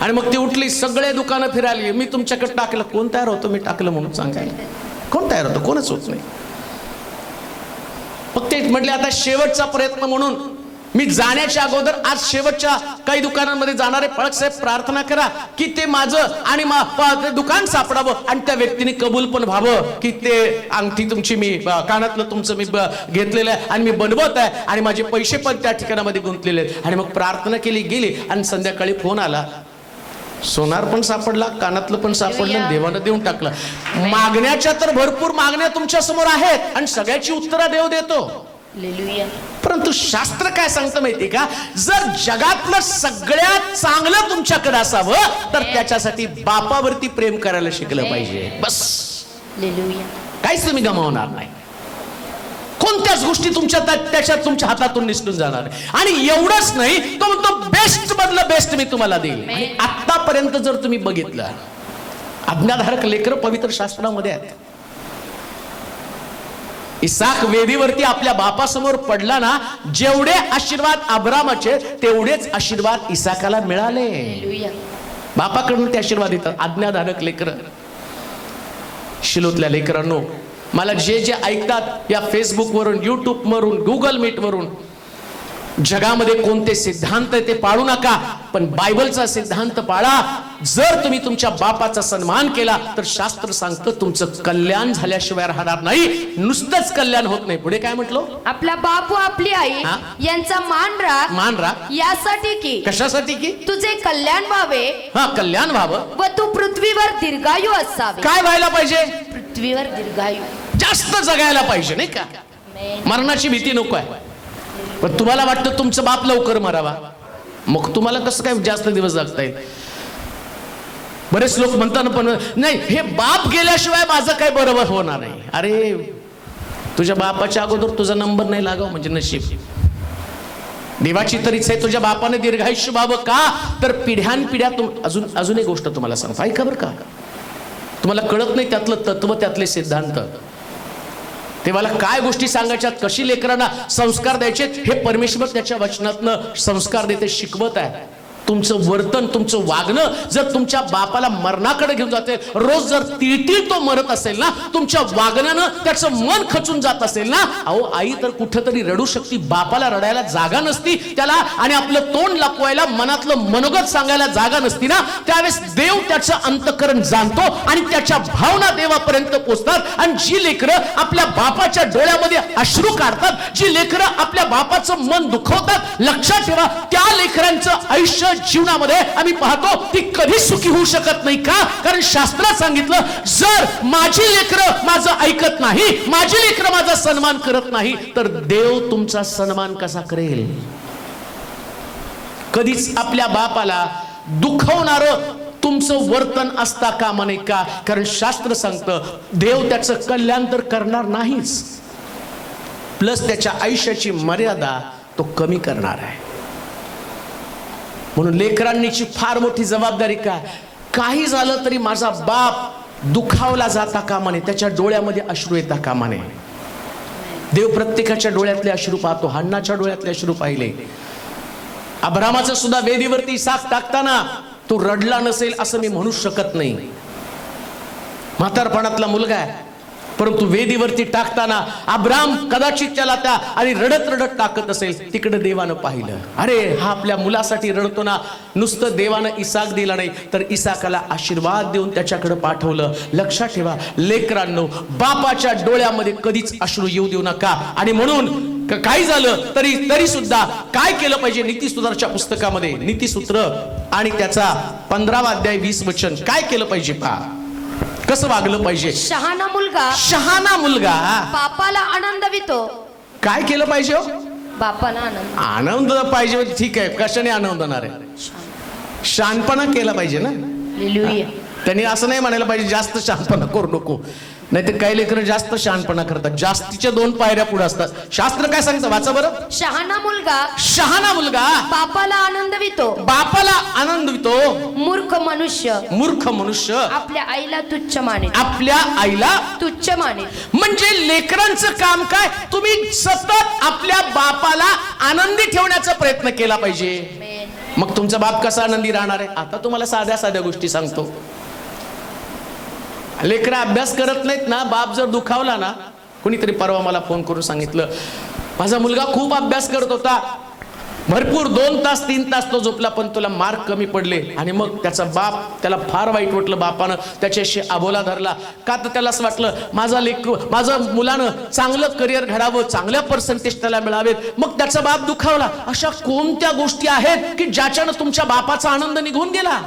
आणि मग ती उठली, सगळे दुकानं फिरायली, मी तुमच्याकडे टाकलं. कोण तयार होतं मी टाकलं म्हणून सांगायला? कोण तयार होतं? कोणच होत नाही. फक्त म्हटले आता शेवटचा प्रयत्न म्हणून मी जाण्याच्या अगोदर आज शेवटच्या काही दुकानांमध्ये जाणारे फळक साहेब प्रार्थना करा की ते माझं आणि ते दुकान सापडावं आणि त्या व्यक्तीने कबूल पण व्हावं की ते अंगठी तुमची मी कानातलं तुमचं मी घेतलेलं आहे आणि मी बनवत आहे आणि माझे पैसे पण त्या ठिकाणामध्ये गुंतलेले आहेत. आणि मग प्रार्थना केली, गेली आणि संध्याकाळी फोन आला, सोनार पण सापडला, कानातलं पण सापडलं, देवानं देऊन टाकलं. मागण्याच्या तर भरपूर मागण्या तुमच्या समोर आहेत आणि सगळ्याची उत्तरं देव देतो. परंतु शास्त्र काय सांगतं माहिती का? जर जगातलं सगळ्यात चांगलं तुमच्याकडे असावं तर त्याच्यासाठी बापावरती प्रेम करायला शिकलं पाहिजे. बस, काहीच तुम्ही गमावणार नाही. कोणत्याच गोष्टी तुमच्या हातातून निसटून जाणार. आणि एवढंच नाही, तो म्हणतो बेस्ट मधलं बेस्ट मी तुम्हाला देईल. आणि आतापर्यंत जर तुम्ही बघितलं, आज्ञाधारक लेकरं पवित्र शास्त्रामध्ये आहेत. इसाक वेदीवरती आपल्या बापासमोर पडला ना, जेवढे आशीर्वाद अब्रामाचे तेवढेच आशीर्वाद इसाकाला मिळाले. बापाकडून ते आशीर्वाद येतात. आज्ञाधारक लेकरं, शिलोतल्या लेकरांनो, मला जे जे ऐकतात या फेसबुकवरून, युट्यूबवरून, गुगल मीटवरून, जगामध्ये कोणते सिद्धांत ते पाळू नका, पण बायबलचा सिद्धांत पाळा. जर तुम्ही तुमच्या बापाचा सन्मान केला तर शास्त्र सांगतं तुमचं कल्याण झाल्याशिवाय राहणार नाही. नुसतंच कल्याण होत नाही, पुढे काय म्हटलं? आपला बाप व आपली आई यांचा मान राख यासाठी की, कशासाठी की? तुझे कल्याण व्हावे. कल्याण व्हावं व तू पृथ्वीवर दीर्घायू असावे. काय व्हायला पाहिजे? पृथ्वीवर दीर्घायू, जास्त जगायला पाहिजे, नाही का? मरणाची भीती नको आहे. पण तुम्हाला वाटतं तुमचं बाप लवकर मरावा, मग तुम्हाला कसं काय जास्त दिवस जगता येईल? बरेच लोक म्हणतात पण नाही, हे बाप गेल्याशिवाय माझं काय बरोबर होणार नाही. अरे तुझ्या बापाच्या अगोदर तुझा नंबर नाही लागाव म्हणजे नशीब. देवाची तरीच आहे तुझ्या बापाने दीर्घायुष्य व्हावं. का तर पिढ्यानपिढ्या अजून एक गोष्ट तुम्हाला सांगतो, ऐका बरं का. तुम्हाला कळत नाही त्यातलं तत्व, त्यातले सिद्धांत. तेव्हाला काय गोष्टी सांगायच्यात, कशी लेकरांना संस्कार द्यायचे, हे परमेश्वर त्याच्या वचनातनं संस्कार देते, शिकवत आहे. तुमचं वर्तन, तुमचं वागणं जर तुमच्या बापाला मरणाकडे घेऊन जाते, रोज जर तिळतिळ तो मरत असेल ना, तुमच्या वागण्यानं त्याचं मन खचून जात असेल ना, अहो आई तर कुठंतरी रडू शकते, बापाला रडायला जागा नसती त्याला, आणि आपलं तोंड लपवायला, मनातलं मनोगत सांगायला जागा नसती ना, त्यावेळेस देव त्याचं अंतःकरण जाणतो आणि त्याच्या भावना देवापर्यंत पोहोचतात. आणि जी लेकरं आपल्या बापाच्या डोळ्यामध्ये अश्रू काढतात, जी लेकरं आपल्या बापाचं मन दुखवतात, लक्षात ठेवा त्या लेकरांचं आयुष्य जीवनामध्ये आम्ही पाहतो ती कधी सुखी होऊ शकत नाही. का? कारण शास्त्रात सांगितलं, जर माझी लेकरं माझं ऐकत नाही, माझी लेकरं माझा सन्मान करत नाही, तर देव तुमचा सन्मान कसा करेल? कधीच आपल्या बापाला दुखवणारं तुमचं वर्तन असता कामा नये. का? कारण शास्त्र सांगतं देव त्याचं कल्याण तर करणार नाहीच, प्लस त्याच्या आयुष्याची मर्यादा तो कमी करणार आहे. म्हणून लेकरांनीची फार मोठी जबाबदारी काय, काही झालं तरी माझा बाप दुखावला जाता कामा नये, त्याच्या डोळ्यामध्ये अश्रू येता कामा नये. देव प्रत्येकाच्या डोळ्यातले अश्रू पाहतो. हन्नाच्या डोळ्यातले अश्रू पाहिले. अब्रामाचं सुद्धा वेदीवरती साप टाकताना तो रडला नसेल असं मी म्हणू शकत नाही. म्हातारपणातला मुलगा आहे, परंतु वेदीवरती टाकताना अब्राम कदाचित त्याला त्या आणि रडत रडत टाकत असेल, तिकडे देवानं पाहिलं, अरे हा आपल्या मुलासाठी रडतो ना. नुसतं देवानं इसाक दिला नाही, तर इसाकाला आशीर्वाद देऊन त्याच्याकडे पाठवलं. लक्षात ठेवा लेकरांनो, बापाच्या डोळ्यामध्ये कधीच अश्रू येऊ देऊ नका. आणि म्हणून काही झालं तरी सुद्धा काय केलं पाहिजे? नीतिसूत्राच्या पुस्तकामध्ये नीतिसूत्र आणि त्याचा 15वा अध्याय 20 वचन काय केलं पाहिजे पहा, कसं वागलं पाहिजे. शहाणा मुलगा बापाला आनंदवितो. काय केलं पाहिजे? बापाला आनंद पाहिजे. ठीक आहे, कशाने आनंद होणार आहे? शहाणपणा केला पाहिजे ना. त्यांनी असं नाही म्हणायला पाहिजे जास्त शहाणपणा करू नको, नाही तर काही लेकरं जास्त शहाणपणा करतात, जास्तीच्या 2 पायऱ्या पुढे असतात. शास्त्र काय सांगतं, वाचा बरं. शहाणा मुलगा बापाला आनंदवितो. मूर्ख मनुष्य आपल्या आईला तुच्छ माने. म्हणजे लेकरांचं काम काय, तुम्ही सतत आपल्या बापाला आनंदी ठेवण्याचा प्रयत्न केला पाहिजे. मग तुमचा बाप कसा आनंदी राहणार आहे? आता तुम्हाला साध्या गोष्टी सांगतो. लेकरं अभ्यास करत नाहीत ना, बाप जर दुखावला ना, कोणीतरी परवा मला फोन करून सांगितलं, माझा मुलगा खूप अभ्यास करत होता, भरपूर 2 तास 3 तास तो झोपला, पण तुला मार्क कमी पडले. आणि मग त्याचा बाप, त्याला फार वाईट वाटलं, बापानं त्याच्याशी अबोला धरला. का? तर त्याला असं वाटलं माझं मुलानं चांगलं करिअर घडावं, चांगल्या पर्सेंटेज त्याला मिळावेत. मग त्याचा बाप दुखावला. अशा कोणत्या गोष्टी आहेत की ज्याच्यानं तुमच्या बापाचा आनंद निघून गेला?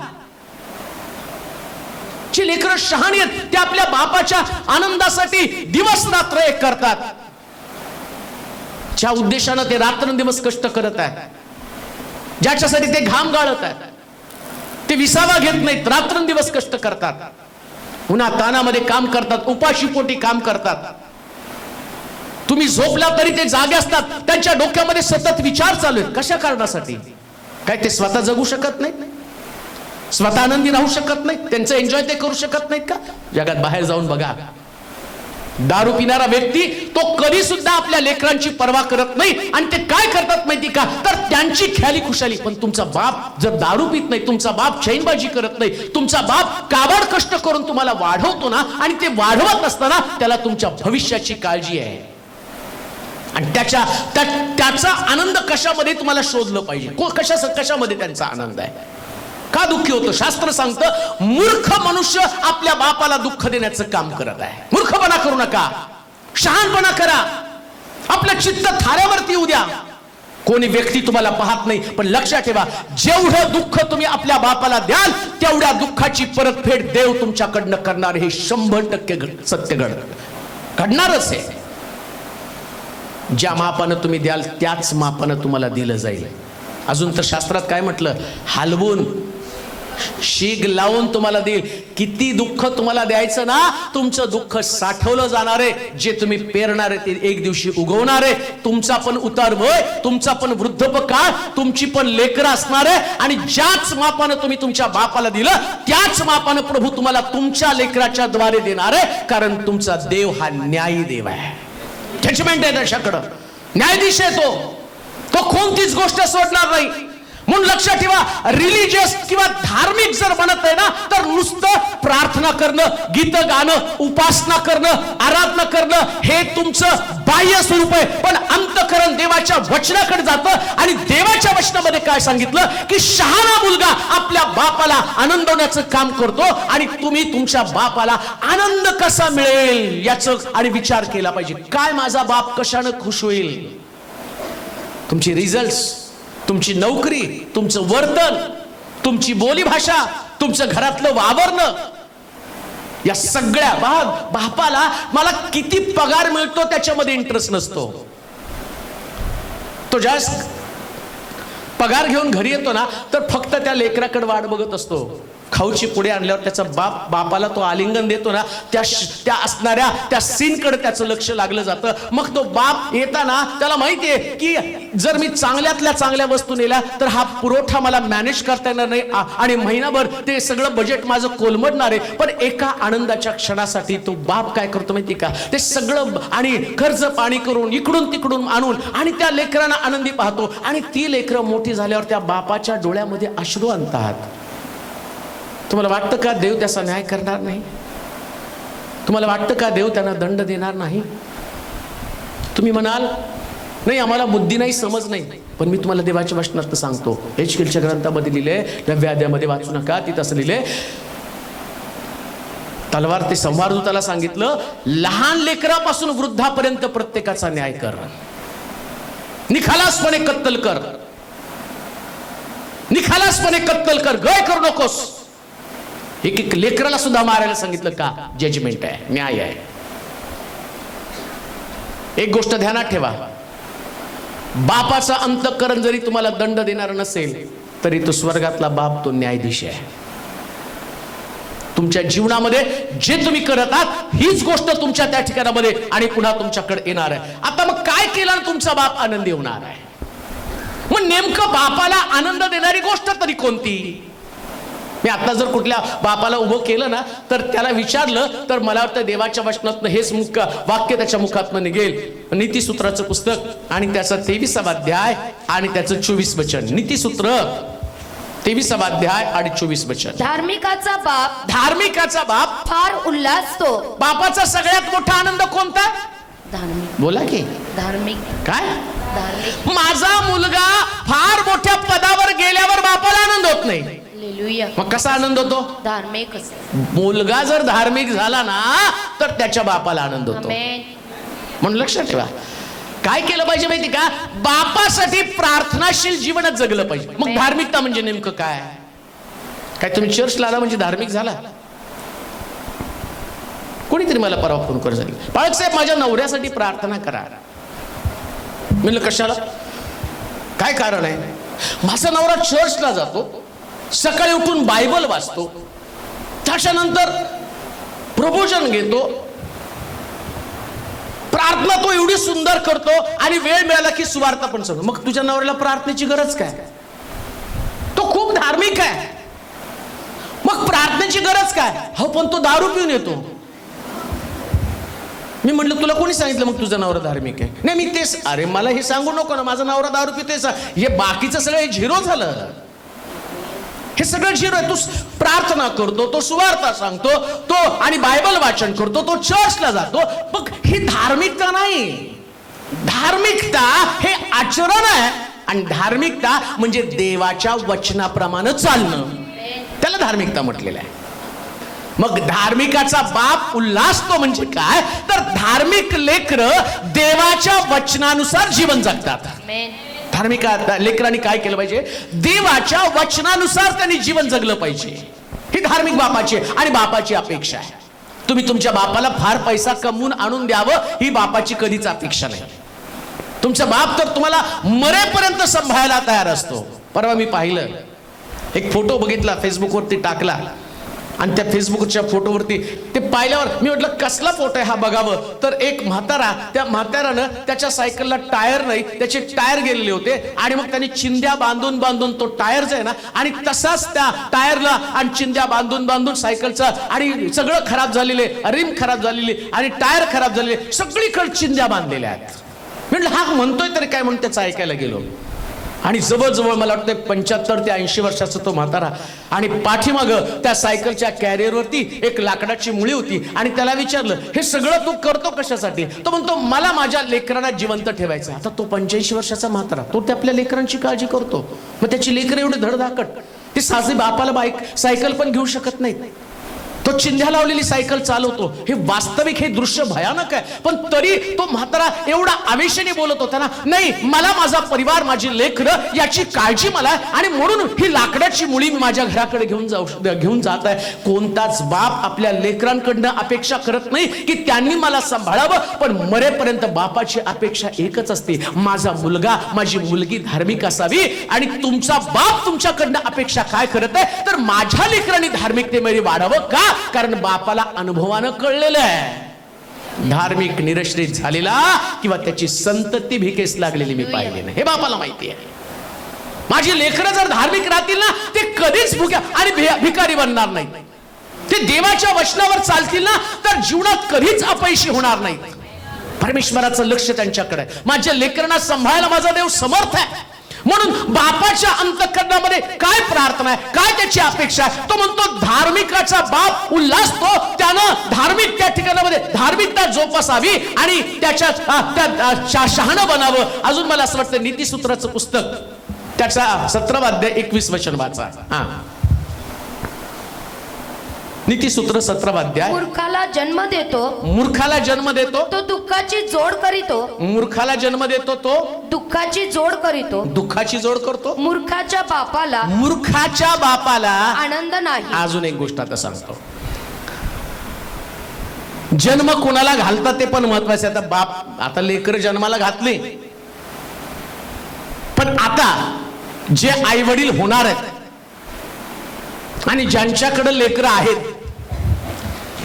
जी लेकरं शहाणी आहेत, ते आपल्या बापाच्या आनंदासाठी दिवस रात्र एक करतात. ज्या उद्देशानं ते रात्रंदिवस कष्ट करत आहेत, ज्याच्यासाठी ते घाम गाळत आहेत, ते विसावा घेत नाहीत, रात्रंदिवस कष्ट करतात, उन्हा तानामध्ये काम करतात, उपाशीपोटी काम करतात. तुम्ही झोपला तरी ते जागे असतात, त्यांच्या डोक्यामध्ये सतत विचार चालू आहेत. कशा कारणासाठी? काय ते स्वतः जगू शकत नाहीत? स्वतः आनंदी राहू शकत नाहीत? त्यांचं एन्जॉय ते करू शकत नाहीत का? जगात बाहेर जाऊन बघा, दारू पिणारा व्यक्ती तो कधी सुद्धा आपल्या लेकरांची पर्वा करत नाही. आणि ते काय करतात माहिती का? तर त्यांची ख्याली खुशाली. पण तुमचा बाप जर दारू पित नाही, तुमचा बाप चैनबाजी करत नाही, तुमचा बाप काबाड कष्ट करून तुम्हाला वाढवतो ना, आणि ते वाढवत असताना त्याला तुमच्या भविष्याची काळजी आहे. आणि त्याचा आनंद कशामध्ये तुम्हाला शोधलं पाहिजे? कशामध्ये त्यांचा आनंद आहे? का दुःखी होतो? शास्त्र सांगतं मूर्ख मनुष्य आपल्या बापाला दुःख देण्याचं काम करत आहे. मूर्खपणा करू नका, शहाणपणा करा, आपलं चित्त थाऱ्यावरती येऊ द्या. कोणी व्यक्ती तुम्हाला पाहत नाही, पण लक्षात ठेवा, जेवढं दुःख तुम्ही आपल्या बापाला द्याल तेवढ्या दुःखाची परतफेड देव तुमच्याकडनं करणार. हे 100% सत्य घडणारच आहे. ज्या मापानं तुम्ही द्याल त्याच मापानं तुम्हाला दिलं जाईल. अजून तर शास्त्रात काय म्हटलं? हलवून शीग लावून तुम्हाला देईल. किती दुःख तुम्हाला द्यायचं ना, तुमचं दुःख साठवलं जाणार आहे. जे तुम्ही पेरणार आहे ते एक दिवशी उगवणार आहे. तुमचा पण उतार वय, तुमचा पण वृद्धपकाळ, तुमची पण लेकरं असणार आहे. आणि ज्याच मापानं तुम्ही तुमच्या बापाला दिलं त्याच मापानं प्रभू तुम्हाला तुमच्या लेकराच्या द्वारे देणार आहे. कारण तुमचा देव हा न्यायी देव आहे. जजमेंट आहे त्याच्याकडं, न्यायाधीश आहे तो कोणतीच गोष्ट सोडणार नाही. म्हणून लक्षात ठेवा, रिलीजियस किंवा धार्मिक जर बनत आहे ना, तर नुसतं प्रार्थना करणं, गीत गाणं, उपासना करणं, आराधना करणं हे तुमचं बाह्य स्वरूप आहे. पण अंतःकरण देवाच्या वचनाकडे जातं. आणि देवाच्या वचनामध्ये काय सांगितलं की शहाणा मुलगा आपल्या बापाला आनंदवण्याचं काम करतो. आणि तुम्ही तुमच्या बापाला आनंद कसा मिळेल याचं आणि विचार केला पाहिजे. काय माझा बाप कशानं खुश होईल? तुमची रिझल्ट्स, तुमची नोकरी, तुमचं वर्तन, तुमची बोली भाषा, तुमचं घरातलं वावरणं, या सगळ्या बापाला मला किती पगार मिळतो त्याच्यामध्ये इंटरेस्ट नसतो. तो जास्त पगार घेऊन घरी येतो ना, तर फक्त त्या लेकराकडे वाट बघत असतो. खाऊची पुढे आणल्यावर त्याचा बापाला तो आलिंगन देतो ना, त्या असणाऱ्या त्या सीनकडे त्याचं लक्ष लागलं जातं. मग तो बाप येताना त्याला माहितीये की जर मी चांगल्यातल्या चांगल्या वस्तू नेल्या तर हा पुरवठा मला मॅनेज करता येणार नाही आणि महिनाभर ते सगळं बजेट माझं कोलमडणार आहे. पण एका आनंदाच्या क्षणासाठी तो बाप काय करतो माहिती का? ते सगळं आणि कर्ज पाणी करून इकडून तिकडून आणून आणि त्या लेकरांना आनंदी पाहतो. आणि ती लेकरं मोठी झाल्यावर त्या बापाच्या डोळ्यामध्ये अश्रू आणतात. तुम्हाला वाटतं का देव त्याचा न्याय करणार नाही? तुम्हाला वाटतं का देव त्यांना दंड देणार नाही? तुम्ही म्हणाल नाही आम्हाला बुद्धी नाही, समज नाही. पण मी तुम्हाला देवाच्या वचनात सांगतो, एचकेलच्या ग्रंथामध्ये लिहिले, नवव्या अध्यायामध्ये वाचू नका, तिथं असं लिहिले, तलवार ते संहारदूताला सांगितलं, लहान लेकरापासून वृद्धापर्यंत प्रत्येकाचा न्याय कर, निखालासपणे कत्तल कर, निखालासपणे कत्तल कर, गय करू नकोस. एक लेकराला सुद्धा मारायला सांगितलं का? जजमेंट आहे, न्याय आहे. एक गोष्ट ध्यानात ठेवा, बापाचा अंतःकरण जरी तुम्हाला दंड देणार नसेल तरी तो स्वर्गातला बाप तो न्यायाधीश आहे. तुमच्या जीवनामध्ये जे तुम्ही करत आहात हीच गोष्ट तुमच्या त्या ठिकाणामध्ये आणि पुन्हा तुमच्याकडे येणार आहे. आता मग काय केलं तुमचा बाप आनंदी होणार आहे? मग नेमकं बापाला आनंद देणारी गोष्ट तरी कोणती? मी आता जर कुठल्या बापाला उभं केलं ना तर त्याला विचारलं तर मला वाटतं देवाच्या वचनातनं हेच वाक्य त्याच्या मुखातनं निघेल. नीतिसूत्राचं पुस्तक आणि त्याचा 23वा अध्याय आणि त्याचं 24 वचन. नीतिसूत्र 23वा अध्याय आणि 24 वचन. धार्मिकाचा बाप फार उल्हासतो. बापाचा सगळ्यात मोठा आनंद कोणता? धार्मिक. बोला की धार्मिक. काय? धार्मिक. माझा मुलगा फार मोठ्या पदावर गेल्यावर बापाला आनंद होत नाही. मग कसा आनंद होतो? धार्मिक. मुलगा जर धार्मिक झाला ना तर त्याच्या बापाला आनंद होतो. म्हणून लक्षात ठेवा, काय केलं पाहिजे माहिती का? बापासाठी प्रार्थनाशील जीवनच जगलं पाहिजे. मग धार्मिकता म्हणजे नेमकं काय? काय तुम्ही चर्चला आला म्हणजे धार्मिक झाला? कोणीतरी मला परवा फोन करून सांगितलं, बाळक साहेब माझ्या नवऱ्यासाठी प्रार्थना करा. म्हणलं कशाला? काय कारण आहे? माझा नवरा चर्चला जातो, सकाळी उठून बायबल वाचतो, त्याच्यानंतर प्रबोधन घेतो, प्रार्थना तो एवढी सुंदर करतो आणि वेळ मिळाला की सुवार्ता पण सांगतो. मग तुझ्या नवऱ्याला प्रार्थनेची गरज काय? तो खूप धार्मिक आहे, मग प्रार्थनेची गरज काय? हो पण तो दारू पिऊन येतो. मी म्हटलं तुला कोणी सांगितलं मग तुझा नवरा धार्मिक आहे? नाही मी तेच, अरे मला हे सांगू नको ना माझा नवरा दारू पितोय. हे बाकीचं सगळं झिरो झालं, हे सगळं झिरो आहे. तू प्रार्थना करतो, तो सुवार्ता सांगतो, तो आणि बायबल वाचन करतो, तो चर्चला जातो, मग ही धार्मिकता नाही. धार्मिकता हे आचरण आहे आणि धार्मिकता म्हणजे देवाच्या वचनाप्रमाणे चालणं. त्याला धार्मिकता म्हटलेलं आहे. मग धार्मिकाचा बाप उल्हासतो म्हणजे काय, तर धार्मिक लेकरं देवाच्या वचनानुसार जीवन जगतात. धार्मिक लेकरांनी काय केलं पाहिजे, देवाच्या वचनानुसार त्यांनी जीवन जगलं पाहिजे. ही धार्मिक बापाची आणि बापाची अपेक्षा आहे. तुम्ही तुमच्या बापाला फार पैसा कमवून आणून द्यावं ही बापाची कधीच अपेक्षा नाही. तुमचा बाप तर तुम्हाला मरेपर्यंत सांभाळायला तयार असतो. परवा मी पाहिलं, एक फोटो बघितला, फेसबुकवरती टाकला, आणि त्या फेसबुकच्या फोटोवरती ते पाहिल्यावर मी म्हटलं कसला फोटो आहे हा बघावं. तर एक म्हातारा, त्या म्हातारानं त्याच्या सायकलला टायर नाही, त्याचे टायर गेलेले होते आणि मग त्यांनी चिंध्या बांधून बांधून तो टायर जो आहे ना, आणि तसाच त्या टायरला आणि चिंध्या बांधून बांधून सायकलचा, आणि सगळं खराब झालेले, रिम खराब झालेली आणि टायर खराब झालेले, सगळीकडे चिंध्या बांधलेल्या आहेत. म्हटलं हा म्हणतोय तरी काय म्हणून त्याचं ऐकायला गेलो. आणि जवळजवळ मला वाटतं 75 ते 80 वर्षाचा तो म्हातारा, आणि पाठीमाग त्या सायकलच्या कॅरियरवरती एक लाकडाची मुळी होती. आणि त्याला विचारलं हे सगळं तू करतो कशासाठी, तो म्हणतो मला माझ्या लेकरांना जिवंत ठेवायचं. आता तो 85 वर्षाचा म्हातारा, तो त्या आपल्या लेकरांची काळजी करतो. मग त्याची लेकरं एवढी धडधाकट, ती साधी बापाला सायकल पण घेऊ शकत नाहीत. तो चिंध्या लावलेली सायकल चालवतो. हे वास्तविक हे दृश्य भयानक आहे, पण तरी तो म्हातारा एवढा आवेशाने बोलत होता ना, नाही मला माझा परिवार, माझी लेकरं याची काळजी मला, आणि म्हणून ही लाकडाची मुळी मी माझ्या घराकडे घेऊन जात आहे. कोणताच बाप आपल्या लेकरांकडनं अपेक्षा करत नाही की त्यांनी मला सांभाळावं, पण मरेपर्यंत बापाची अपेक्षा एकच असते, माझा मुलगा, माझी मुलगी धार्मिक असावी. आणि तुमचा बाप तुमच्याकडनं अपेक्षा काय करत आहे, तर माझ्या लेकरांनी धार्मिकतेमध्ये वाढावं. का, कारण बापाला अनुभवानं कळलेलं आहे, धार्मिक निरश्रित झालेला किंवा त्याची संतती भिकेस लागलेली मी पाहिली नाही. हे बापाला माहिती आहे. माझी लेकरं जर धार्मिक राहतील ना, ते कधीच भुक्या आणि भिकारी बनणार नाही. ते देवाच्या वचनावर चालतील ना, तर जीवनात कधीच अपयशी होणार नाही. परमेश्वराचं लक्ष त्यांच्याकडे, माझ्या लेकरांना सांभाळायला माझा देव समर्थ आहे. म्हणून बापाच्या अंतःकरणामध्ये काय प्रार्थना आहे, काय त्याची अपेक्षा आहे, तो म्हणतो धार्मिकाचा बाप उल्हासतो, त्यानं धार्मिक त्या ठिकाणामध्ये धार्मिकता जोपासावी आणि त्याच्या शहाणं बनावं. अजून मला असं वाटतं नीतिसूत्राचं पुस्तक त्याचा 17वा अध्याय 21 वचन वाचा. नीतिसूत्र 17वा अध्याय. मूर्खाला जन्म देतो, मूर्खाला जन्म देतो तो दुःखाची जोड करीतो. मूर्खाला जन्म देतो तो दुःखाची जोड करीतो. दुःखाची जोड करतो. मूर्खाच्या बापाला आनंद नाही. अजून एक गोष्ट आता सांगतो, जन्म कोणाला घालतात ते पण महत्वाचे. आता बाप, आता लेकर जन्माला घातले, पण आता जे आई वडील होणार आहेत आणि ज्यांच्याकडे लेकरं आहेत,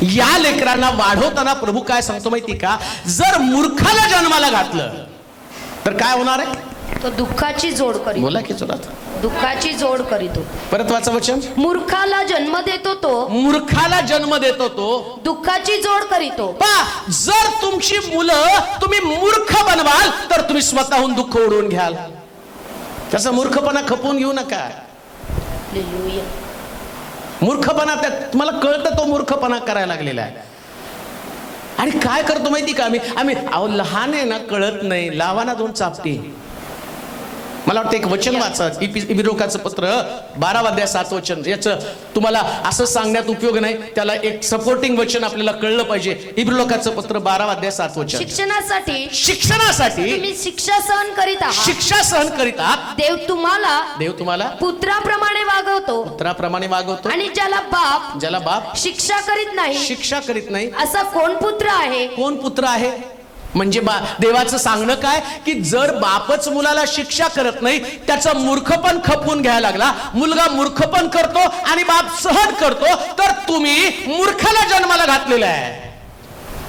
या लेकरांना वाढवताना प्रभू काय सांगतो माहिती का, जर मूर्खाला जन्माला घातलं तर काय होणार आहे, तो दुःखाची जोड करीतो. बोला की चला, दुःखाची जोड करीतो. परत वाचा वचन. मूर्खाला जन्म देतो तो, मूर्खाला जन्म देतो तो दुःखाची जोड करीतो. जर तुमची मुलं तुम्ही मूर्ख बनवाल तर तुम्ही स्वतःहून दुःख ओढवून घ्याल. त्याचा मूर्खपणा खपवून घेऊ नका. मूर्खपणा तुम्हाला कळतं, तो मूर्खपणा करायला लागलेला आहे. आणि काय करतो माहिती का, आम्ही लहान आहे ना, कळत नाही, लावा ना 2 चापटी. मला वाटतं एक वचन वाचा, इब्रियोकाचं पत्र 12वा अध्याय 7 वचन. याचं तुम्हाला असं सांगण्यात उपयोग नाही, त्याला एक सपोर्टिंग वचन आपल्याला कळलं पाहिजे. इब्रियोकाचं पत्र 12वा अध्याय 7 वचन. शिक्षणासाठी तुम्ही शिक्षा सहन करीत आहात. शिक्षा सहन करीत आहात. देव तुम्हाला पुत्राप्रमाणे वागवतो. आणि ज्याला बाप शिक्षा करीत नाही असा कोण पुत्र आहे. म्हणजे देवाचं सांगणं काय, की जर बापच मुलाला शिक्षा करत नाही, त्याचं मूर्खपण खपवून घ्यायला लागला, मुलगा मूर्खपण करतो आणि बाप सहन करतो, तर तुम्ही मूर्खाला जन्माला घातलेला आहे.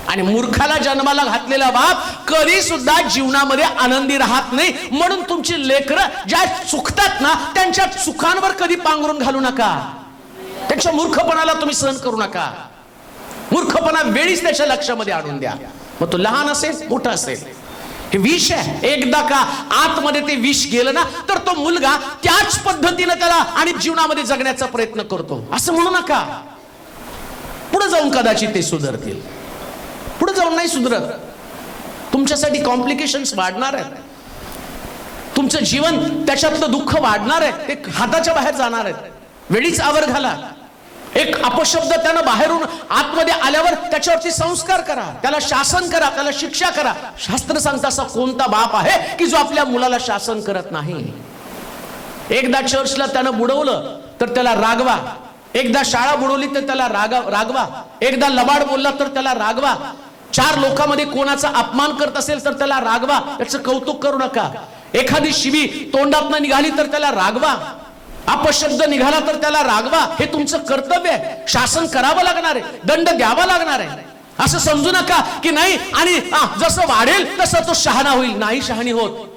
आणि मूर्खाला जन्माला घातलेला बाप कधी सुद्धा जीवनामध्ये आनंदी राहत नाही. म्हणून तुमची लेकरं ज्या चुकतात ना, त्यांच्या चुकांवर कधी पांघरून घालू नका. त्याच्या मूर्खपणाला तुम्ही सहन करू नका. मूर्खपणा वेळीच त्याच्या लक्षामध्ये आणून द्या. मग तो लहान असेल मोठा असेल, हे विष आहे. एकदा का आतमध्ये ते विष गेलं ना, तर तो मुलगा त्याच पद्धतीने त्याला आणि जीवनामध्ये जगण्याचा प्रयत्न करतो. असं म्हणू नका. पुढे जाऊन कदाचित ते सुधारतील, पुढे जाऊन नाही सुधरत. तुमच्यासाठी कॉम्प्लिकेशन्स वाढणार आहेत, तुमचं जीवन त्याच्यातलं दुःख वाढणार आहे, ते हाताच्या बाहेर जाणार आहेत. वेळीच आवर घाला. एक अपशब्द त्यानं बाहेरून आतमध्ये आल्यावर त्याच्यावरती संस्कार करा, त्याला शासन करा, त्याला शिक्षा करा. शास्त्र सांगतं असा कोणता बाप आहे की जो आपल्या मुलाला शासन करत नाही. एकदा चर्चला त्यानं बुडवलं तर त्याला रागवा, एकदा शाळा बुडवली तर त्याला रागवा, एकदा लबाड बोलला तर त्याला रागवा, 4 लोकांमध्ये कोणाचा अपमान करत असेल तर त्याला रागवा, त्याचं कौतुक करू नका. एखादी शिवी तोंडातनं निघाली तर त्याला रागवा, अपशब्द निघाला तर त्याला रागवा. हे तुमचं कर्तव्य आहे. शासन करावं लागणार आहे, दंड द्यावा लागणार आहे. असं समजू नका की नाही आणि जसं वाढेल तसं तो शहाणा होईल. नाही शहाणी होत.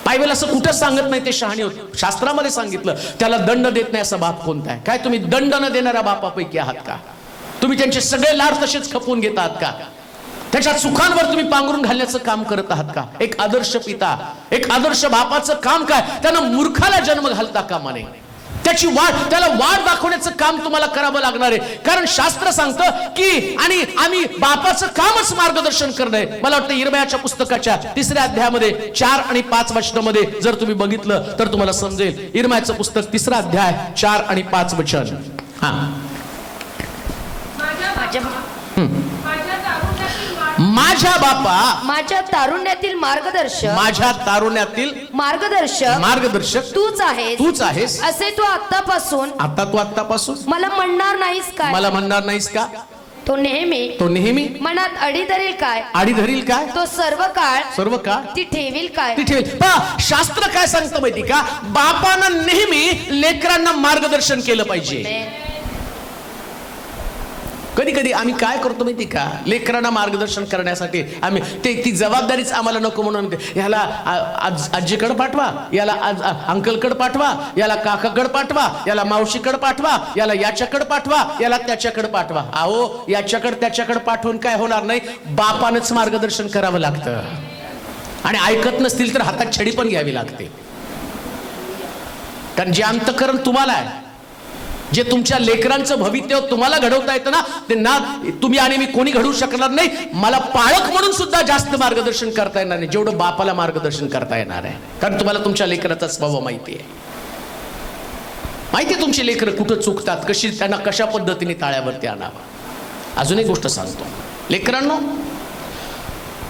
बायबल असं कुठं सांगत नाही ते शहाणी होत. शास्त्रामध्ये सांगितलं त्याला दंड देत नाही असा बाप कोणता आहे? काय तुम्ही दंड न देणाऱ्या बापापैकी आहात का? तुम्ही त्यांचे सगळे लाड तसेच खपवून घेत आहात का? त्याच्या चुकांवर तुम्ही पांघरून घालण्याचं काम करत आहात का? एक आदर्श पिता, एक आदर्श बापाचं काम काय? त्यानं मूर्खाला जन्म घालता कामा नये. त्याची त्याला वाट दाखवण्याचं काम तुम्हाला करावं लागणार आहे. कारण शास्त्र सांगतं की आणि आम्ही बापाचं कामच मार्गदर्शन करणे. मला वाटतं इर्मयाच्या पुस्तकाच्या 3ऱ्या अध्यायामध्ये 4 आणि 5 वचनामध्ये जर तुम्ही बघितलं तर तुम्हाला समजेल. इर्मयाचं पुस्तक 3रा अध्याय 4 आणि 5 वचन. माझ्या बापा, माझ्या तारुण्यातील मार्गदर्शक तूच आहेस असे तू आतापासून मला म्हणणार नाहीस का? तो नेहमी मनात अडी धरील काय? तो सर्व काळ ती ठेवील काय? शास्त्र काय सांगतं माहिती का? बापानं नेहमी लेकरांना मार्गदर्शन केलं पाहिजे. कधी कधी आम्ही काय करतो माहिती का? लेकरांना मार्गदर्शन करण्यासाठी आम्ही ती जबाबदारीच आम्हाला नको म्हणून ह्याला आजीकडे पाठवा, याला अंकलकडे पाठवा, याला काकाकडे पाठवा, याला मावशीकडे पाठवा, याला याच्याकडे पाठवा, याला त्याच्याकडे पाठवा. अहो, याच्याकडे त्याच्याकडे पाठवून काय होणार नाही. बापानंच मार्गदर्शन करावं लागतं. आणि ऐकत नसतील तर हातात छडी पण घ्यावी लागते. कारण जे अंतःकरण तुम्हाला आहे, जे तुमच्या लेकरांचं भवितव्य तुम्हाला घडवता येतं ना, ते ना तुम्ही आणि मी कोणी घडवू शकणार नाही. मला पालक म्हणून सुद्धा जास्त मार्गदर्शन करता येणार नाही जेवढं बापाला मार्गदर्शन करता येणार आहे. कारण तुम्हाला तुमच्या लेकराचा स्वभाव माहिती आहे तुमची लेकरं कुठं चुकतात, त्यांना कशा पद्धतीने ताळ्यावरती आणावं. अजून एक गोष्ट सांगतो लेकरांनो,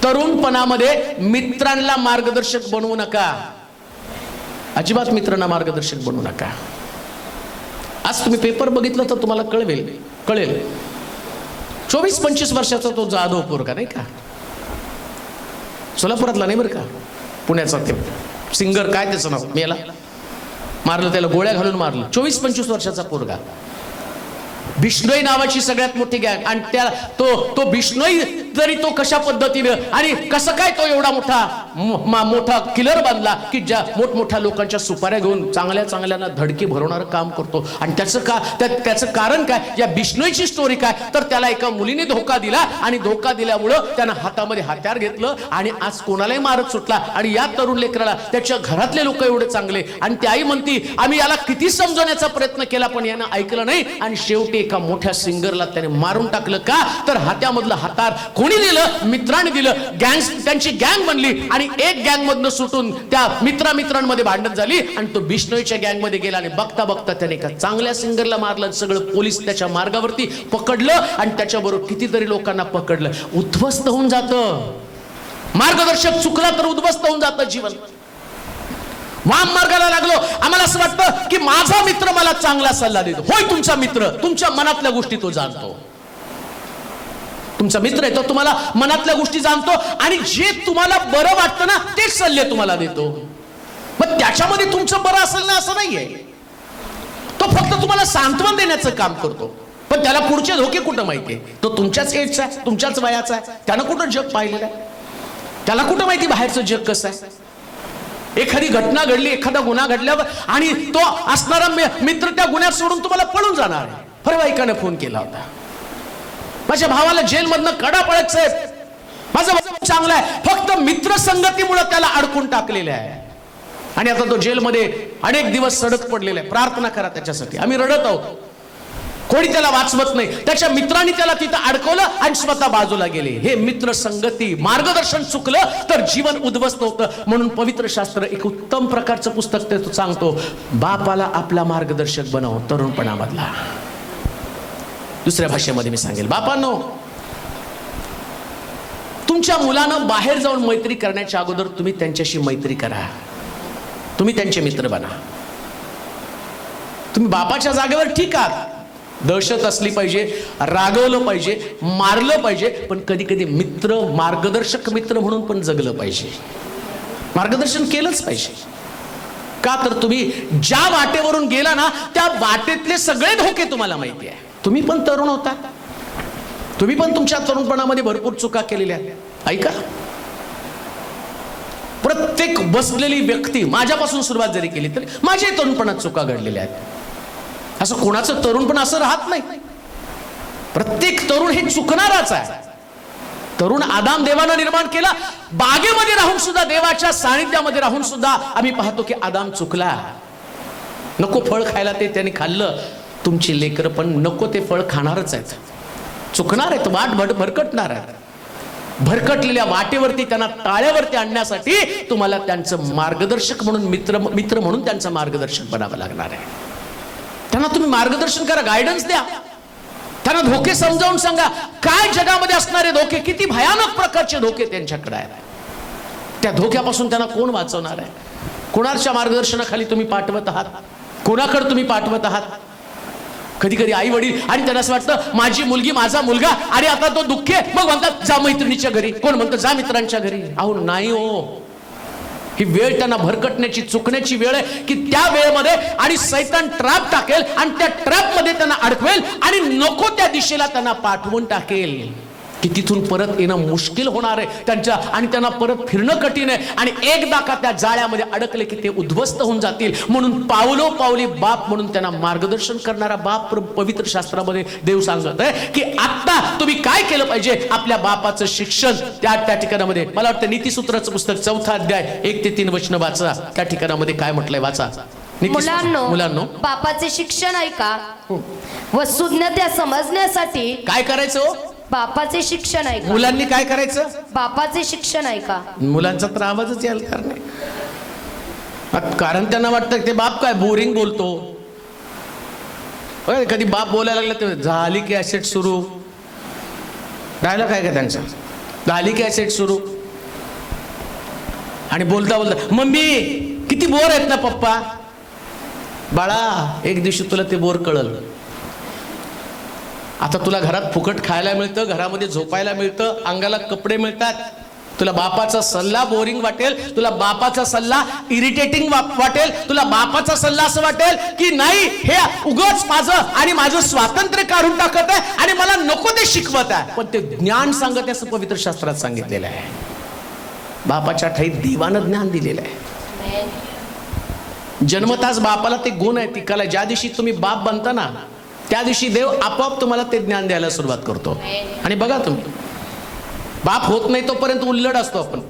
तरुणपणामध्ये मित्रांना मार्गदर्शक बनवू नका. अजिबात मित्रांना मार्गदर्शक बनवू नका. आज तुम्ही पेपर बघितलं तर तुम्हाला कळेल 24-25 वर्षाचा तो जाधव पोरगा नाही का, सोलापुरातला नाही बरं का, पुण्याचा ते सिंगर, काय त्याचं नाव, मेला, मारलं त्याला, गोळ्या घालून मारलं. 24-25 वर्षाचा पोरगा. बिश्नोई नावाची सगळ्यात मोठी गँग. आणि त्याला तो बिश्नोई जरी तो कशा पद्धतीनं आणि कसं काय तो एवढा मोठा किलर बांधला की ज्या मोठमोठ्या लोकांच्या सुपाऱ्या घेऊन चांगल्याना धडकी भरवणारं काम करतो. आणि त्याचं कारण काय? या बिश्नोईची स्टोरी काय तर त्याला एका मुलीने धोका दिला आणि धोका दिल्यामुळं त्यानं हातामध्ये हत्यार घेतलं आणि आज कोणालाही मारत सुटला. आणि या तरुण लेकराला त्याच्या घरातले लोक एवढे चांगले आणि ती आई म्हणती आम्ही याला किती समजवण्याचा प्रयत्न केला पण यानं ऐकलं नाही. आणि शेवटी एका मोठ्या सिंगरला त्याने मारून टाकलं. का तर हात्यामधलं हातार कोणी दिलं? मित्रांनी दिलं. त्यांची गँग बनली आणि एक गँग मधनं सुटून त्या मित्रांमध्ये भांडण झाली आणि तो बिश्नोईच्या गँग मध्ये गेला. आणि बघता बघता त्याने एका चांगल्या सिंगरला मारलं. सगळं पोलीस त्याच्या मार्गावरती पकडलं आणि त्याच्याबरोबर कितीतरी लोकांना पकडलं. उद्ध्वस्त होऊन जातं मार्गदर्शक. चुकला तर उद्ध्वस्त होऊन जातं जीवन. वाम मार्गाला लागलो. आम्हाला असं वाटतं की माझा मित्र मला चांगला सल्ला देतो. होय, तुमचा मित्र तुमच्या मनातल्या गोष्टी तो जाणतो. तुमचा मित्र आहे तो तुम्हाला मनातल्या गोष्टी जाणतो आणि जे तुम्हाला बरं वाटतं ना तेच सल्ले तुम्हाला देतो. मग त्याच्यामध्ये तुमचं बरं असेल ना असं नाहीये. तो फक्त तुम्हाला सांत्वन देण्याचं काम करतो. पण त्याला पुढचे धोके कुठं माहितीये? तो तुमच्याच एजचा आहे, तुमच्याच वयाचा आहे. त्यानं कुठं जग पाहिलेलं आहे? त्याला कुठं माहिती बाहेरचं जग कसं आहे? एखादी घटना घडली, एखादा गुन्हा घडल्यावर आणि तो असणारा मित्र त्या गुन्ह्यात सोडून तुम्हाला पळून जाणार आहे. परवा एकाने फोन केला होता, माझ्या भावाला जेलमधनं कडा पळत साहेब, माझा भाऊ चांगला आहे, फक्त मित्र संगतीमुळे त्याला अडकून टाकलेले आहे आणि आता तो जेलमध्ये अनेक दिवस सडक पडलेला आहे. प्रार्थना करा त्याच्यासाठी. आम्ही रडत आहोत. कोणी त्याला वाचवत नाही. त्याच्या मित्रांनी त्याला तिथं अडकवलं आणि स्वतः बाजूला गेले. हे मित्र संगती, मार्गदर्शन चुकलं तर जीवन उद्ध्वस्त होतं. म्हणून पवित्र शास्त्र एक उत्तम प्रकारचं पुस्तक ते सांगतो, बापाला आपला मार्गदर्शक बनव तरुणपणामधला. दुसऱ्या भाषेमध्ये मी सांगेल, बापांनो, तुमच्या मुलानं बाहेर जाऊन मैत्री करण्याच्या अगोदर तुम्ही त्यांच्याशी मैत्री करा. तुम्ही त्यांचे मित्र बना. तुम्ही बापाच्या जागेवर ठीक आहात, दहशत असली पाहिजे, रागवलं पाहिजे, मारलं पाहिजे, पण कधी कधी मित्र, मार्गदर्शक मित्र म्हणून पण जगलं पाहिजे, मार्गदर्शन केलंच पाहिजे. का तर तुम्ही ज्या वाटेवरून गेला ना त्या वाटेतले सगळे धोके तुम्हाला माहिती आहे. तुम्ही पण तरुण होता, तुम्ही पण तुमच्या तरुणपणामध्ये भरपूर चुका केलेल्या आहेत. ऐका, प्रत्येक बसलेली व्यक्ती, माझ्यापासून सुरुवात जरी केली तरी माझ्या तरुणपणात चुका घडलेल्या आहेत. असं कोणाचं तरुण पण असं राहत नाही. प्रत्येक तरुण हे चुकणाराच आहे. तरुण आदाम देवानं निर्माण केला, बागेमध्ये राहून सुद्धा, देवाच्या सानिध्यामध्ये राहून सुद्धा आम्ही पाहतो की आदाम चुकला. नको फळ खायला ते त्यांनी खाल्लं. तुमची लेकरं पण नको ते फळ खाणारच आहेत, चुकणार आहेत, वाट भरकटणार आहेत. भरकटलेल्या वाटेवरती त्यांना टाळ्यावरती आणण्यासाठी तुम्हाला त्यांचं मार्गदर्शक म्हणून, मित्र म्हणून त्यांचं मार्गदर्शक बनावं लागणार आहे. त्यांना तुम्ही मार्गदर्शन करा, गायडन्स द्या. त्यांना धोके समजावून सांगा. काय जगामध्ये असणारे धोके, किती भयानक प्रकारचे धोके त्यांच्याकडे आहेत. त्या धोक्यापासून त्यांना कोण वाचवणार आहे? कोणाच्या मार्गदर्शनाखाली तुम्ही पाठवत आहात? कोणाकडे तुम्ही पाठवत आहात? कधी कधी आई वडील, आणि त्यांना असं वाटतं माझी मुलगी, माझा मुलगा, अरे आता तो दुःखी आहे, मग म्हणतात जा मैत्रिणीच्या घरी, कोण म्हणतं जा मित्रांच्या घरी. अहो नाही हो, ही वेळ त्यांना भरकटण्याची, चुकण्याची वेळ आहे की त्या वेळेमध्ये आणि सैतान ट्रॅप टाकेल आणि त्या ट्रॅप मध्ये त्यांना अडकवेल आणि नको त्या दिशेला त्यांना पाठवून टाकेल की तिथून परत येणं मुश्किल होणार आहे त्यांच्या, आणि त्यांना परत फिरणं कठीण आहे. आणि एकदा का त्या जाळ्यामध्ये अडकले की ते उद्ध्वस्त होऊन जातील. म्हणून पावलोपावली बाप म्हणून त्यांना मार्गदर्शन करणारा बाप पवित्र शास्त्रामध्ये देव सांगत आहे की आता तुम्ही काय केलं पाहिजे. आपल्या बापाचं शिक्षण त्या ठिकाणामध्ये, मला वाटतं नीतिसूत्राचं पुस्तक 4था अध्याय 1 ते 3 वचन वाचा. त्या ठिकाणामध्ये काय म्हटलंय वाचा. मुलांनो, बापाचे शिक्षण ऐका व सुज्ञता समजण्यासाठी काय करायचं. बापाचे शिक्षण ऐका. मुलांनी काय करायचं. बापाचे शिक्षण ऐका. मुलांचा तर आवाजच यायला कारण त्यांना वाटतं ते बाप काय बोरिंग बोलतो. कधी बाप बोलायला लागला ते झाली की ऍसेट सुरू, राहिलं काय का त्यांचं, झाली की ऍसेट सुरू. आणि बोलता बोलता मम्मी किती बोर आहेत ना पप्पा. बाळा एक दिवशी तुला ते बोर कळल. आता तुला घरात फुकट खायला मिळतं, घरामध्ये झोपायला मिळतं, अंगाला कपडे मिळतात. तुला बापाचा सल्ला बोरिंग वाटेल, तुला बापाचा सल्ला इरिटेटिंग वाटेल, तुला बापाचा सल्ला असं वाटेल की नाही हे उगाच माझं स्वातंत्र्य काढून टाकत आहे आणि मला नको ते शिकवत आहे. पण ते ज्ञान सांगत आहे असं पवित्र शास्त्रात सांगितलेलं आहे. बापाच्या ठाईत देवानं ज्ञान दिलेलं आहे. जन्मताच बापाला ते गुण आहे, ती कला. ज्या दिवशी तुम्ही बाप बनता ना त्या दिवशी देव आपोआप तुम्हाला ते ज्ञान द्यायला सुरुवात करतो. आणि बघा तुम्ही, बाप होत नाही तोपर्यंत उल्लड असतो आपण.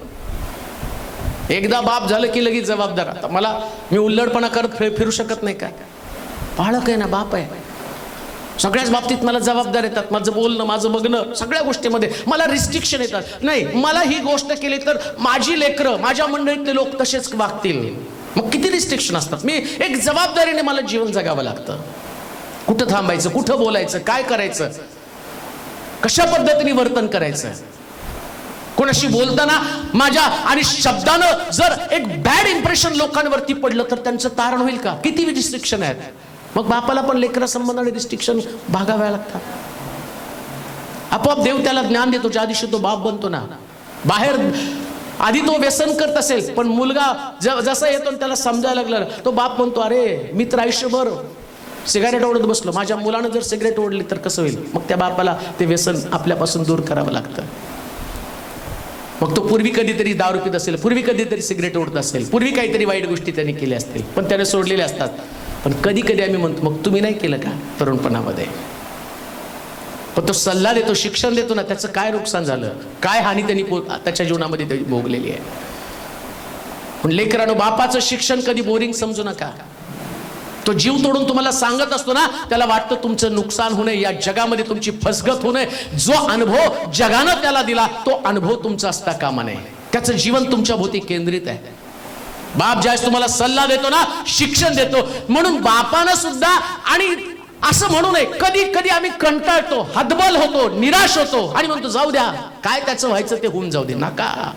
एकदा बाप झालं की लगेच जबाबदार. आता मी उल्लडपणा करत फिरू शकत नाही का. बाळक आहे ना, बाप आहे. सगळ्याच बाबतीत मला जबाबदार येतात. माझं बोलणं, माझं बघणं, सगळ्या गोष्टीमध्ये मला रिस्ट्रिक्शन येतात. नाही, मला ही गोष्ट केली तर माझी लेकरं, माझ्या मंडळीतले लोक तसेच वागतील. मग किती रिस्ट्रिक्शन असतात. मी एक जबाबदारीने मला जीवन जगावं लागतं. कुठं थांबायचं, कुठं बोलायचं, काय करायचं, कशा पद्धतीने वर्तन करायचं. कोणाशी बोलताना माझ्या आणि शब्दानं जर एक बॅड इम्प्रेशन लोकांवरती पडलं तर त्यांचं तारण होईल का. किती रिस्ट्रिक्शन आहेत. मग बापाला पण लेकरा संबंधाने रिस्ट्रिक्शन भागाव्या लागतात. आपोआप देव त्याला ज्ञान देतो. ज्या दिवशी तो बाप बनतो ना, बाहेर आधी तो व्यसन करत असेल, पण मुलगा जसा येतो त्याला समजायला लागलं, तो बाप म्हणतो अरे मी तर आयुष्यभर सिगारेट ओढत बसलो, माझ्या मुलानं जर सिगरेट ओढली तर कसं होईल. मग त्या बापाला ते व्यसन आपल्यापासून दूर करावं लागतं. मग तो पूर्वी कधीतरी दारू पित असेल, पूर्वी कधीतरी सिगरेट ओढत असेल, पूर्वी काहीतरी वाईट गोष्टी त्यांनी केल्या असतील, पण त्याने सोडलेल्या असतात. पण कधी कधी आम्ही म्हणतो मग तुम्ही नाही केलं का तरुणपणामध्ये. पण तो सल्ला देतो, शिक्षण देतो ना, त्याचं काय नुकसान झालं, काय हानी त्यांनी त्याच्या जीवनामध्ये भोगलेली आहे. पण लेकरांनो, बापाचं शिक्षण कधी बोरिंग समजू नका. तो जीव तोडून तुम्हाला सांगत असतो ना, त्याला वाटतं तुमचं नुकसान होऊ नये, या जगामध्ये तुमची फसगत होऊ नये. जो अनुभव जगानं त्याला दिला तो अनुभव तुमचा असता कामा नये. त्याचं जीवन तुमच्या भोवती केंद्रित आहे. बाप ज्यावेळेस तुम्हाला सल्ला देतो ना, शिक्षण देतो, म्हणून बापानं सुद्धा, आणि असं म्हणू नये कधी कधी आम्ही कंटाळतो, हतबल होतो, निराश होतो आणि म्हणतो जाऊ द्या, काय त्याचं व्हायचं ते होऊन जाऊ दे. नका.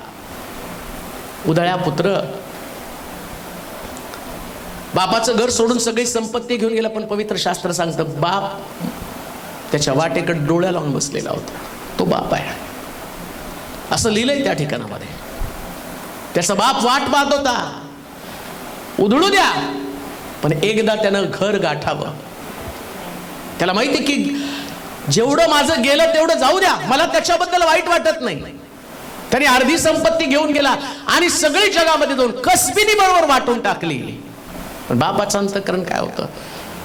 उदळ्या पुत्र बापाचं घर सोडून सगळी संपत्ती घेऊन गेला, पण पवित्र शास्त्र सांगतं बाप त्याच्या वाटेकडे डोळ्या लावून बसलेला होता. तो बाप आहे असं लिहिलंय त्या ठिकाणामध्ये. त्याचा बाप वाट पाहत होता, उधळू द्या, पण एकदा त्यानं घर गाठावं. त्याला माहिती की जेवढं माझं गेलं तेवढं जाऊ द्या, मला त्याच्याबद्दल वाईट वाटत नाही. त्याने अर्धी संपत्ती घेऊन गेला आणि सगळी जगामध्ये जाऊन कसबीनी बरोबर वाटून टाकली. पण बापाचं अंतःकरण काय होतं,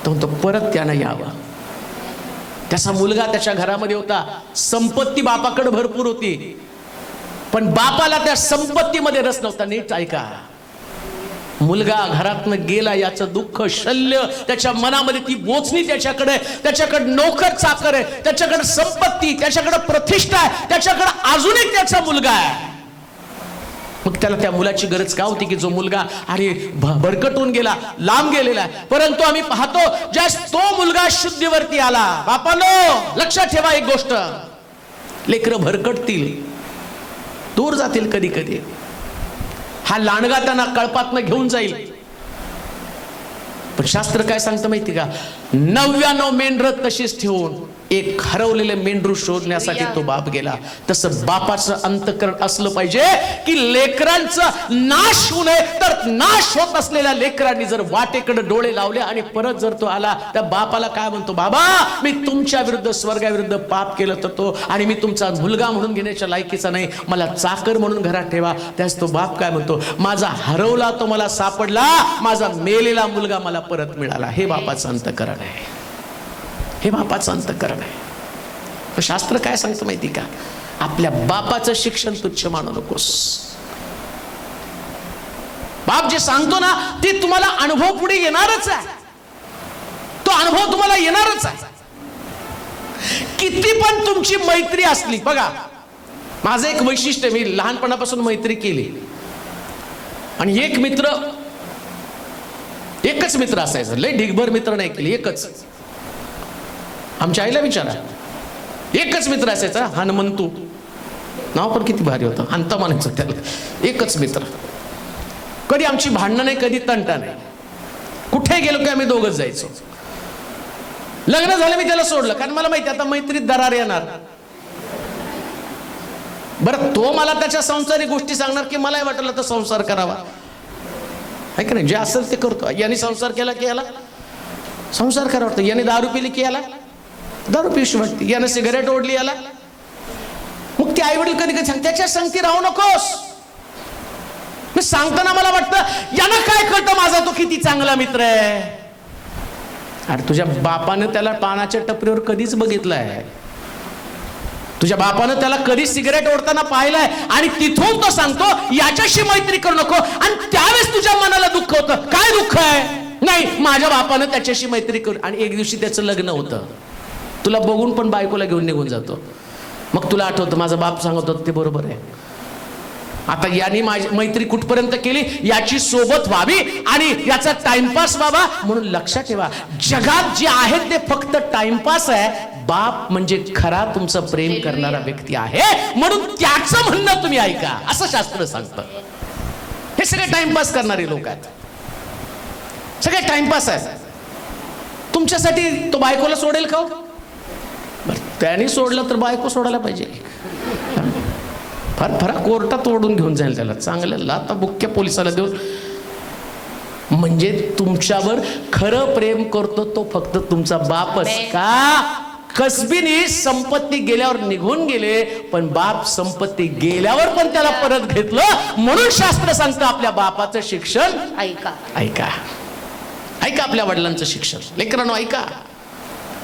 तो म्हणतो परत त्यानं यावं. त्याचा मुलगा त्याच्या घरामध्ये होता, संपत्ती बापाकडे भरपूर होती, पण बापाला त्या संपत्तीमध्ये रस नव्हता. नीट ऐका, मुलगा घरातनं गेला याचं दुःख, शल्य त्याच्या मनामध्ये, ती बोचणी त्याच्याकडे नोकर चाकर आहे, त्याच्याकडे संपत्ती, त्याच्याकडे प्रतिष्ठा आहे, त्याच्याकडे अजून एक त्याचा मुलगा आहे. मग त्याला त्या मुलाची गरज का होती की जो मुलगा अरे भरकटून गेला, लांब गेलेला आहे. परंतु आम्ही पाहतो ज्यास तो मुलगा शुद्धीवरती आला. बापानो लक्षात ठेवा एक गोष्ट, लेकरं भरकटतील, दूर जातील कधी कधी. हा लांडगा त्यांना कळपातनं घेऊन जाईल, पण शास्त्र काय सांगतं माहिती का, 99 मेंढरं तशीच ठेवून एक हरवलेले मेंढरू शोधण्यासाठी तो बाप गेला. तसं बापाचं अंतःकरण असलं पाहिजे की लेकरांचा नाश होऊ नये, तर नाश होत असलेल्या लेकरांनी जर वाटेकडे डोळे लावले आणि परत जर तो आला, त्या बापाला काय म्हणतो, बाबा मी तुमच्या विरुद्ध स्वर्गाविरुद्ध पाप केलं तर तो, आणि मी तुमचा मुलगा म्हणून घेण्याच्या लायकीचा नाही, मला चाकर म्हणून घरात ठेवा. त्यास तो बाप काय म्हणतो, माझा हरवला तो मला सापडला, माझा मेलेला मुलगा मला परत मिळाला. हे बापाचं अंतःकरण आहे, हे बापाचं अंतःकरण आहे. शास्त्र काय सांगतं माहिती का, आपल्या बापाचं शिक्षण तुच्छ मानू नकोस. बाप जे सांगतो ना ते तुम्हाला अनुभव पुढे येणारच आहे, तो अनुभव तुम्हाला येणारच आहे. किती पण तुमची मैत्री असली, बघा माझं एक वैशिष्ट्य, मी लहानपणापासून मैत्री केली आणि एकच मित्र असायचं, लय ढिगभर मित्र नाही केली, एकच. आमच्या आईला विचारा, एकच मित्र असायचा, हनुमंतू नाव पण किती भारी होतं, अंत म्हणायचं त्याला. एकच मित्र, कधी आमची भांडणं नाही, कधी तंटा नाही. कुठे गेलो की आम्ही दोघच जायचो. लग्न झालं मी त्याला सोडलं, कारण मला माहिती आता मैत्रीत दरार येणार. बरं तो मला त्याच्या संसारी गोष्टी सांगणार की मलाही वाटलं तर संसार करावा, आहे की नाही, जे असेल ते करतो. याने संसार केला की याला संसार करावा वाटतं, याने दारू पिली की याला दारू पिशी वाटते, यानं सिगारेट ओढली याला. मग ते आई वडील कधी कधी सांग त्याच्या संगती राहू नकोस. मी सांगताना मला वाटतं यानं काय कळतं माझा तो किती चांगला मित्र आहे. अरे तुझ्या बापानं त्याला पानाच्या टपरीवर कधीच बघितलंय, तुझ्या बापानं त्याला कधी सिगारेट ओढताना पाहिलंय, आणि तिथून तो सांगतो याच्याशी मैत्री करू नको, आणि त्यावेळेस तुझ्या मनाला दुःख होतं. काय दुःख आहे, नाही माझ्या बापानं त्याच्याशी मैत्री करू, आणि एक दिवशी त्याचं लग्न होतं, तुला बघून पण बायकोला घेऊन निघून जातो. मग तुला आठवतं माझा बाप सांगत होता ते बरोबर आहे. आता याने माझी मैत्री कुठपर्यंत केली, याची सोबत व्हावी आणि याचा टाइमपास व्हावा. म्हणून लक्षात ठेवा, जगात जे आहेत ते फक्त टाइमपास आहे. बाप म्हणजे खरा तुमचं प्रेम करणारा व्यक्ती आहे, म्हणून त्याचं म्हणणं तुम्ही ऐका, असं शास्त्र सांगतं. हे सगळे टाइमपास करणारे लोक आहेत, सगळे टाइमपास आहेत. तुमच्यासाठी तो बायकोला सोडेल का? त्याने सोडलं तर बायको सोडायला पाहिजे. फार फरक कोर्टात ओढून घेऊन जाईल त्याला, चांगलं लाता बुक्क्या पोलिसाला देऊन. म्हणजे तुमच्यावर खरं प्रेम करतो तो फक्त तुमचा बापच का? कसबीने संपत्ती गेल्यावर निघून गेले, पण बाप संपत्ती गेल्यावर पण त्याला परत घेतलं. म्हणून शास्त्र सांगतं आपल्या बापाचं शिक्षण ऐका, ऐका, ऐका आपल्या वडिलांचं शिक्षण. लेकरांनो ऐका,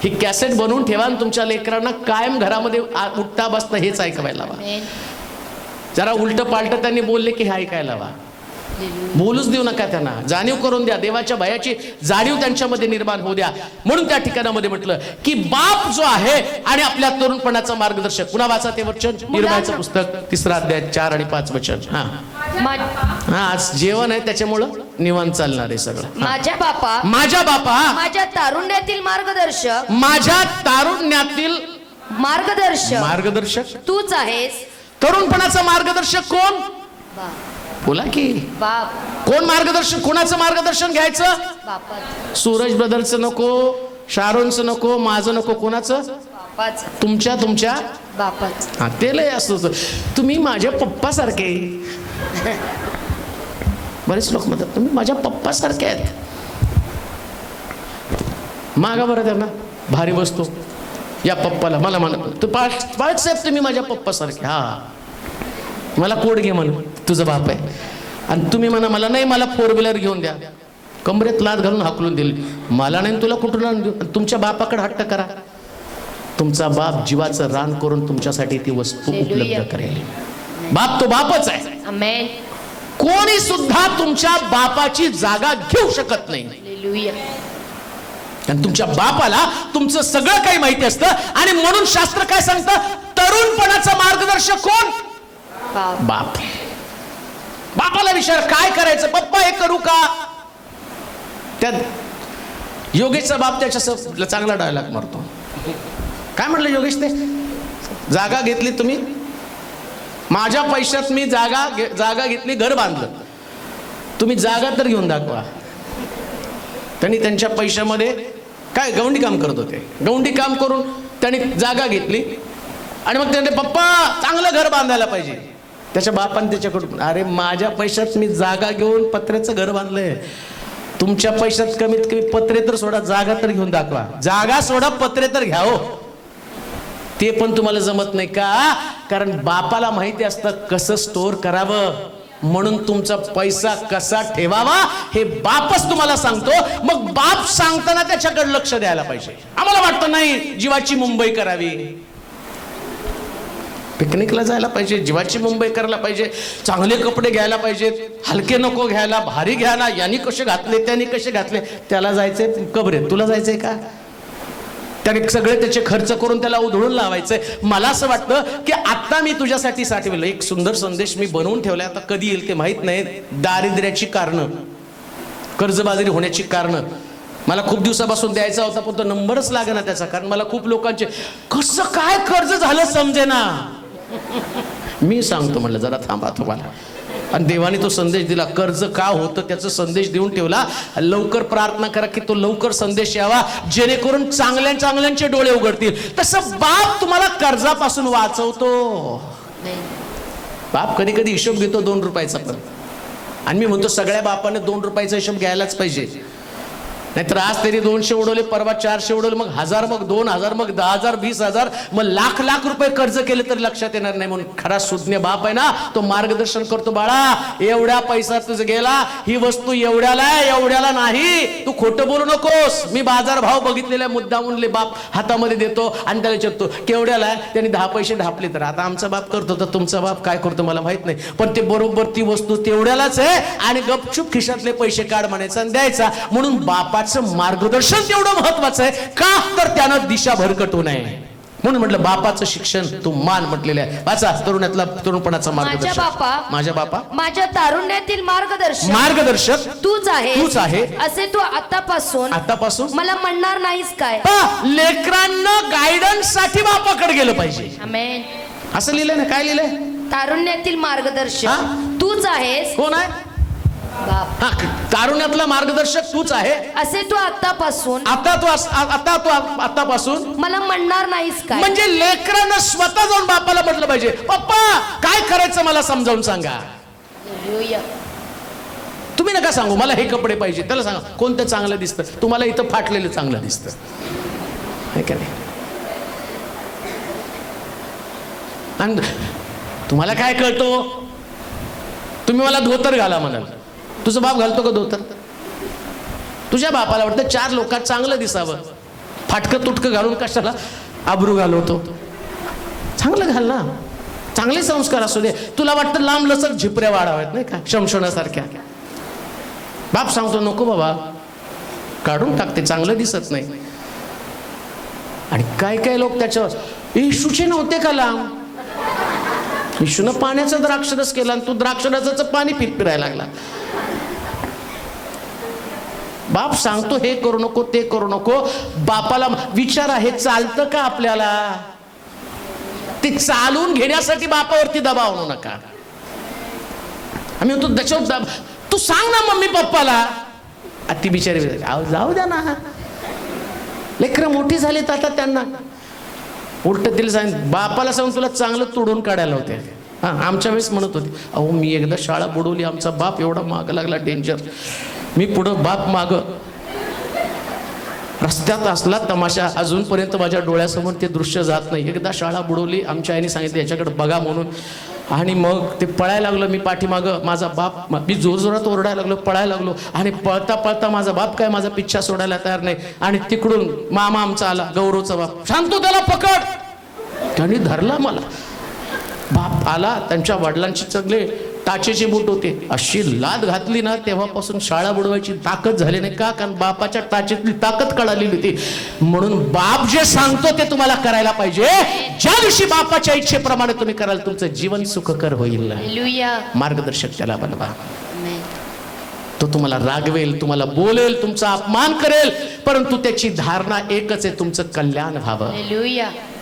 ही कॅसेट बनवून ठेवा आणि तुमच्या लेकरांना कायम घरामध्ये उठता बसता हेच ऐकायला लावा. जरा उलट पालट त्यांनी बोलले की हे ऐकायला लावा. बोलूच देऊ नका त्यांना. जाणीव करून द्या, देवाच्या भयाची जाणीव त्यांच्यामध्ये निर्माण होऊ द्या. म्हणून त्या ठिकाणामध्ये म्हटलं की बाप जो आहे आणि आपल्या तरुणपणाचा मार्गदर्शक. पुन्हा वाचा ते वचन, निर्भयाचं पुस्तक 3 अध्याय 4 आणि 5 वचन. हा आज जेवण आहे त्याच्यामुळं निवांत चालणार आहे सगळं. माझ्या बापा माझ्या तारुण्यातील मार्गदर्शक मार्गदर्शक तूच आहेस. तरुणपणाचा मार्गदर्शक कोण? बोला की बाप. कोण मार्गदर्शन? कोणाचं मार्गदर्शन घ्यायचं? बापाचं. सूरज ब्रदरचं नको, शारोनचं नको, माझं नको. कोणाचं? बापाचं. तुमच्या बापाचं. हा ते लय असतं. तुम्ही माझ्या पप्पा सारखे. बरेच लोक म्हणतात तुम्ही माझ्या पप्पा सारखे आहेत. मागा बरं त्यांना भारी वस्तू. या पप्पाला मला म्हणत तू पाठ साहेब तुम्ही माझ्या पप्पा सारखे. हा मला कोड घे म्हण, तुझं बाप आहे. आणि तुम्ही म्हणा मला नाही, मला 4 व्हीलर घेऊन द्या. कमरेत लाद घालून हाकलून दिली. मला नाही तुला कुठून आणून देऊ. तुमच्या बापाकडे हट्ट करा. तुमचा बाप जीवाचं रान करून तुमच्यासाठी ती वस्तू उपलब्ध करेल. बाप तो बापच आहे. आमेन. कोणी सुद्धा तुमच्या बापाची जागा घेऊ शकत नाही. हालेलुया. आणि तुमच्या बापाला तुमचं सगळं काही माहिती असतं. आणि म्हणून शास्त्र काय सांगतं? तरुणपणाचा मार्गदर्शक कोण? बाप. बापाला विचार काय करायचं? पप्पा हे करू का? त्यात योगेशचा बाप त्याच्या चांगला डायलॉग मारतो. काय म्हटलं योगेश? ते जागा घेतली तुम्ही माझ्या पैशात, मी जागा घेतली, घर बांधलं. तुम्ही जागा तर घेऊन दाखवा. त्यांनी त्यांच्या पैशामध्ये काय गवंडी काम करत होते. गवंडी काम करून त्यांनी जागा घेतली आणि मग त्यांनी पप्पा चांगलं घर बांधायला पाहिजे. त्याच्या बापाने त्याच्याकडून अरे माझ्या पैशात मी जागा घेऊन पत्र्याचं घर बांधलंय. तुमच्या पैशात कमीत कमी पत्रे तर सोडा, जागा तर घेऊन दाखवा. जागा सोडा, पत्रे तर घ्या हो. ते पण तुम्हाला जमत नाही का? कारण बापाला माहिती असतं कसं स्टोअर करावं, म्हणून तुमचा पैसा कसा ठेवावा हे बापच तुम्हाला सांगतो. मग बाप सांगताना त्याच्याकडे लक्ष द्यायला पाहिजे. आम्हाला वाटतं नाही जीवाची मुंबई करावी, पिकनिकला जायला पाहिजे, जीवाची मुंबई करायला पाहिजे, चांगले कपडे घ्यायला पाहिजेत, हलके नको घ्यायला, भारी घ्यायला. यांनी कसे घातले, त्यांनी कसे घातले. त्याला जायचंय कबरे, तुला जायचंय का? त्याने सगळे त्याचे खर्च करून त्याला उधळून लावायचंय. मला असं वाटतं की आता मी तुझ्यासाठी साठवलं एक सुंदर संदेश मी बनवून ठेवलाय. आता कधी येईल ते माहित नाही. दारिद्र्याची कारणं, कर्जबाजारी होण्याची कारणं. मला खूप दिवसापासून द्यायचा होता पण तो नंबरच लागेना त्याचा. कारण मला खूप लोकांचे कसं काय कर्ज झालं समजेना. मी सांगतो म्हणलं जरा थांबा तुम्हाला. आणि देवाने तो संदेश दिला. कर्ज का होतं त्याचा संदेश देऊन ठेवला. लवकर प्रार्थना करा की तो लवकर संदेश यावा, जेणेकरून चांगल्यांचे डोळे उघडतील. तसं बाप तुम्हाला कर्जापासून वाचवतो. बाप कधी कधी हिशोब घेतो 2 रुपयाचा पण. आणि मी म्हणतो सगळ्या बापाने 2 रुपयाचा हिशोब घ्यायलाच पाहिजे. नाहीतर आज तरी 200 उडवले, परवा 400 उडवले, मग 1000, मग 2000, मग 10,000, 20,000, मग लाख रुपये कर्ज केले तरी लक्षात येणार नाही. म्हणून खरा सुज्ञ बाप आहे ना, तो मार्गदर्शन करतो. बाळा एवढ्या पैसा तुझं गेला, ही वस्तू एवढ्याला नाही, तू खोटं बोलू नकोस. मी बाजार भाव बघितलेला मुद्दामून बाप हातामध्ये देतो आणि त्याला विचारतो केवढ्याला आहे. त्यांनी 10 पैसे ढापले तर आता आमचा बाप करतो, तर तुमचा बाप काय करतो मला माहित नाही. पण ते बरोबर ती वस्तू तेवढ्यालाच आहे आणि गपचूप खिशातले पैसे काढ म्हणायचा आणि द्यायचा. म्हणून बापा मार्गदर्शन तेवढं महत्वाचं आहे का? तर त्यानं दिशा भरकटू नये. म्हणून म्हटलं बापाचं शिक्षण तू मान म्हटलेलं आहे. वाचा तरुणपणाचा मार्गदर्शक. माझ्या बापा माझ्या तारुण्यातील मार्गदर्शक तूच आहे असे तू आतापासून मला म्हणणार नाहीस काय? लेकरांना गायडन्स साठी बापाकडे गेलं पाहिजे. आमेन. असं लिहिलंय ना. काय लिहिलंय? तारुण्यातील मार्गदर्शक तूच आहेस. कोण आहे? तारुण्यातला मार्गदर्शक तूच आहे असे तू आतापासून मला म्हणणार नाहीस काय? म्हणजे लेकरांना स्वतः जाऊन बापाला म्हटलं पाहिजे पप्पा काय करायचं मला समजावून सांगा. तुम्ही नका सांगू मला हे कपडे पाहिजे. त्याला सांगा कोणतं चांगलं दिसतं. तुम्हाला इथं फाटलेलं चांगलं दिसतं आहे का नाही? आणि तुम्हाला काय कळतो? तुम्ही मला धोतर घाला म्हणाल. तुझा बाप घालतो का धोतर? तुझ्या बापाला वाटतं 4 लोकात चांगलं दिसावं. फाटकं तुटकं घालून कशाला आबरू घालवतो? चांगलं घाल ना, चांगले संस्कार असू दे. तुला वाटतं लांब लचक झिपऱ्या वाढाव्यात नाही का शमशोनासारख्या. बाप सांगतो नको बाबा, काढून टाकते, चांगलं दिसत नाही. आणि काय काय लोक त्याच्यावर, येशूचे नव्हते का लांब, येशूनं पाण्याचा द्राक्षरस केला आणि तू द्राक्षरसाचं पाणी फिरायला लागला. बाप सांगतो हे करू नको ते करू नको. बापाला विचारा हे चालतं का आपल्याला, ते चालून घेण्यासाठी बापावरती दबाव आणू नका. आम्ही तू त्याच्यावर तू सांग ना मम्मी पप्पाला. ती बिचारी जाऊ द्या ना, लेकरं मोठी झालीत आता, त्यांना उलट तिला सांग, बापाला सांगून तुला चांगलं तोडून काढायला होते. आमच्या वेळेस म्हणत होते, अहो मी एकदा शाळा बुडवली, आमचा बाप एवढा माग लागला, डेंजर. मी पुढं बाप माग, रस्त्यात असला तमाशा, अजूनपर्यंत माझ्या डोळ्यासमोर ते दृश्य जात नाही. एकदा शाळा बुडवली, आमच्या आईने सांगितलं याच्याकडे बघा म्हणून, आणि मग ते पळायला लागलो मी पाठीमागं. माझा बाप, मी जोरजोरात ओरडायला लागलो, पळायला लागलो, आणि पळता पळता माझा बाप काय माझा पिच्छा सोडायला तयार नाही. आणि तिकडून मामा आमचा आला, गौरवचा बाप, सांगतो त्याला पकड. त्यांनी धरला मला. बाप आला, त्यांच्या वडिलांची चांगले टाचेचे बूट होते, अशी लाद घातली ना, तेव्हापासून शाळा बुडवायची ताकद झाली नाही. का? कारण बापाच्या टाचेतली ताकद कळालेली होती. म्हणून बाप जे सांगतो ते तुम्हाला करायला पाहिजे. ज्या दिवशी बापाच्या इच्छेप्रमाणे तुम्ही कराल, तुमचं जीवन सुखकर होईल. मार्गदर्शक त्याला बनवा. तो तुम्हाला रागवेल, तुम्हाला बोलेल, तुमचा अपमान करेल, परंतु त्याची धारणा एकच आहे, तुमचं कल्याण व्हावं.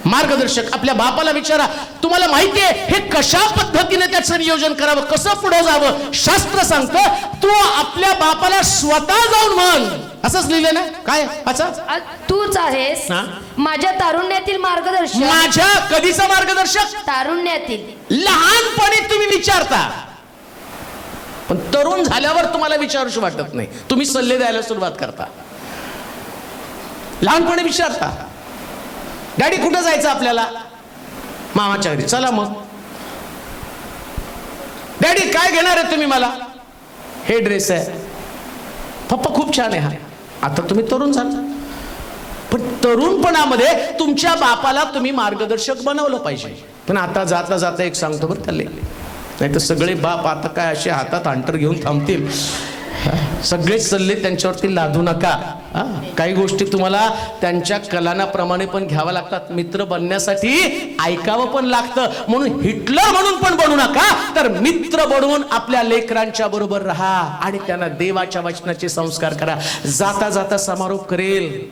मार्गदर्शक आपल्या बापाला विचारा, तुम्हाला माहितीये हे कशा पद्धतीने त्याचं नियोजन करावं, कसं पुढे जावं. शास्त्र सांगतं तू आपल्या बापाला स्वतः जाऊन म्हण. असंच लिहिलं ना, काय तूच आहेस माझ्या तारुण्यातील मार्गदर्शक. माझ्या कधीचा मार्गदर्शक? तारुण्यातील. लहानपणी तुम्ही विचारता, पण तरुण झाल्यावर तुम्हाला विचारूशी वाटत नाही, तुम्ही सल्ले द्यायला सुरुवात करता. लहानपणी विचारता, डॅडी कुठं जायचं आपल्याला? मामाच्या घरी. चला मग. डॅडी काय घेणार आहे तुम्ही मला? हे ड्रेस आहे. पप्पा खूप छान आहे हा. आता तुम्ही तरुण झाला, पण तरुणपणामध्ये तुमच्या बापाला तुम्ही मार्गदर्शक बनवलं पाहिजे. पण आता जाता जाता एक सांगतो बरं त्याला, नाही तर सगळे बाप आता काय असे हातात अंटर घेऊन थांबतील. सगळे सल्ले त्यांच्यावरती लादू नका. काही गोष्टी तुम्हाला त्यांच्या कलानाप्रमाणे पण घ्याव्या लागतात. मित्र बनण्यासाठी ऐकावं पण लागतं. म्हणून हिटलर म्हणून पण बनू नका, तर मित्र बनवून आपल्या लेकरांच्या बरोबर राहा आणि त्यांना देवाच्या वचनाचे संस्कार करा. जाता जाता समारोप करेल,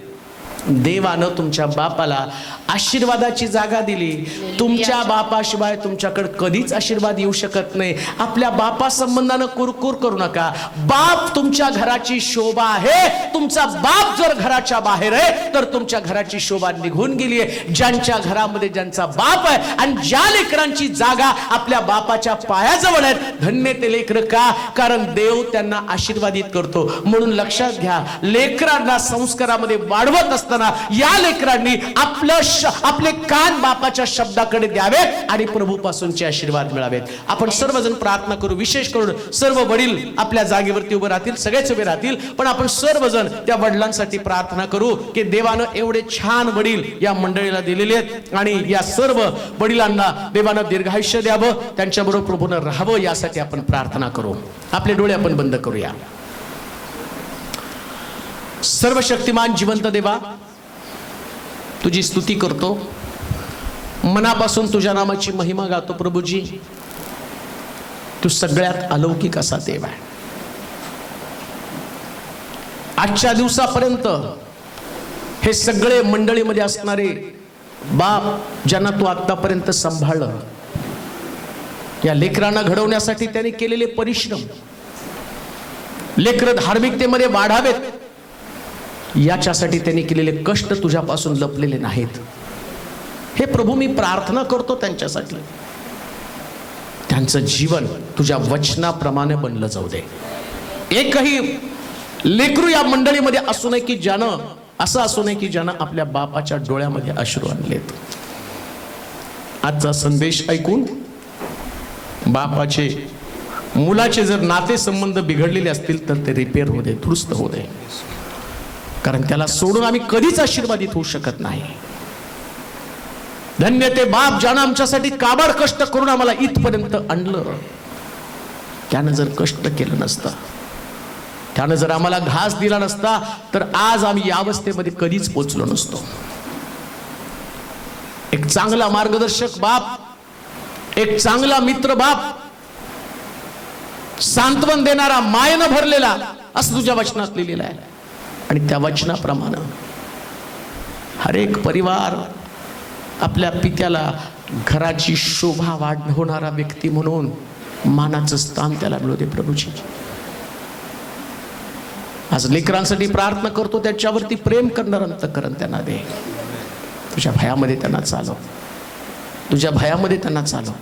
देवानं तुमच्या बापाला आशीर्वादाची जागा दिली. तुमच्या बापाशिवाय तुमच्याकडे कधीच आशीर्वाद येऊ शकत नाही. आपल्या बापा संबंधानं कुरकुर करू नका. बाप तुमच्या घराची शोभा आहे. तुमचा बाप जर घराच्या बाहेर आहे तर तुमच्या घराची शोभा निघून गेली आहे. ज्यांच्या घरामध्ये ज्यांचा बाप आहे आणि ज्या लेकरांची जागा आपल्या बापाच्या पायाजवळ आहे, धन्य ते लेकर. का? कारण देव त्यांना आशीर्वादित करतो. म्हणून लक्षात घ्या, लेकरांना संस्कारामध्ये वाढवत असताना या लेकरांनी आपले कान बापाच्या शब्दाकडे द्यावेत आणि प्रभूपासूनचे आशीर्वाद मिळावेत. आपण सर्वजण प्रार्थना करू. विशेष करून सर्व वडील आपल्या जागेवरती उभे राहतील, सगळेच उभे राहतील, पण आपण सर्वजण त्या वडिलांसाठी प्रार्थना करू की देवानं एवढे छान वडील या मंडळीला दिलेले आहेत आणि या सर्व वडिलांना देवानं दीर्घायुष्य द्यावं, त्यांच्याबरोबर प्रभूनं राहावं, यासाठी आपण प्रार्थना करू. आपले डोळे आपण बंद करूया. सर्वशक्तिमान जिवंत देवा, तुझी स्तुती करतो, मनापासून तुझ्या नामाची महिमा गातो. प्रभूजी, तू सगळ्यात अलौकिक असा देव आहे. आजच्या दिवसापर्यंत हे सगळे मंडळीमध्ये असणारे बाप ज्यांना तू आतापर्यंत सांभाळलं, या लेकरांना घडवण्यासाठी त्यांनी केलेले परिश्रम, लेकरं धार्मिकतेमध्ये वाढावेत याच्यासाठी त्यांनी केलेले कष्ट तुझ्यापासून लपलेले नाहीत. हे प्रभू, मी प्रार्थना करतो त्यांच्यासाठी, त्यांचं जीवन तुझ्या वचनाप्रमाणे बनलं जाऊ दे. एकही लेकरू या मंडळीमध्ये असू नये की ज्यानं असं असू नये की ज्यानं आपल्या बापाच्या डोळ्यामध्ये अश्रू आणलेत. आजचा संदेश ऐकून बापाचे मुलाचे जर नाते संबंध बिघडलेले असतील तर ते रिपेअर होऊ दे, दुरुस्त होऊ दे. कारण त्याला सोडून आम्ही कधीच आशीर्वादित होऊ शकत नाही. धन्य ते बाप ज्यानं आमच्यासाठी काबाड कष्ट करून आम्हाला इथपर्यंत आणलं. त्यानं जर कष्ट केलं नसतं त्यानं जर आम्हाला घास दिला नसता तर आज आम्ही या अवस्थेमध्ये कधीच पोचलो नसतो. एक चांगला मार्गदर्शक बाप, एक चांगला मित्र बाप, सांत्वन देणारा, मायेनं भरलेला, असं तुझ्या वचनात लिहिलेलं आहे. आणि त्या वचनाप्रमाणे हर एक परिवार आपल्या पित्याला घराची शोभा वाढवणारा व्यक्ती म्हणून मानाचं स्थान त्याला मिळू दे प्रभूजी. आज लेकरांसाठी प्रार्थना करतो, त्याच्यावरती प्रेम करणार अंतःकरण त्यांना दे. तुझ्या भयामध्ये त्यांना चालव, तुझ्या भयामध्ये त्यांना चालव.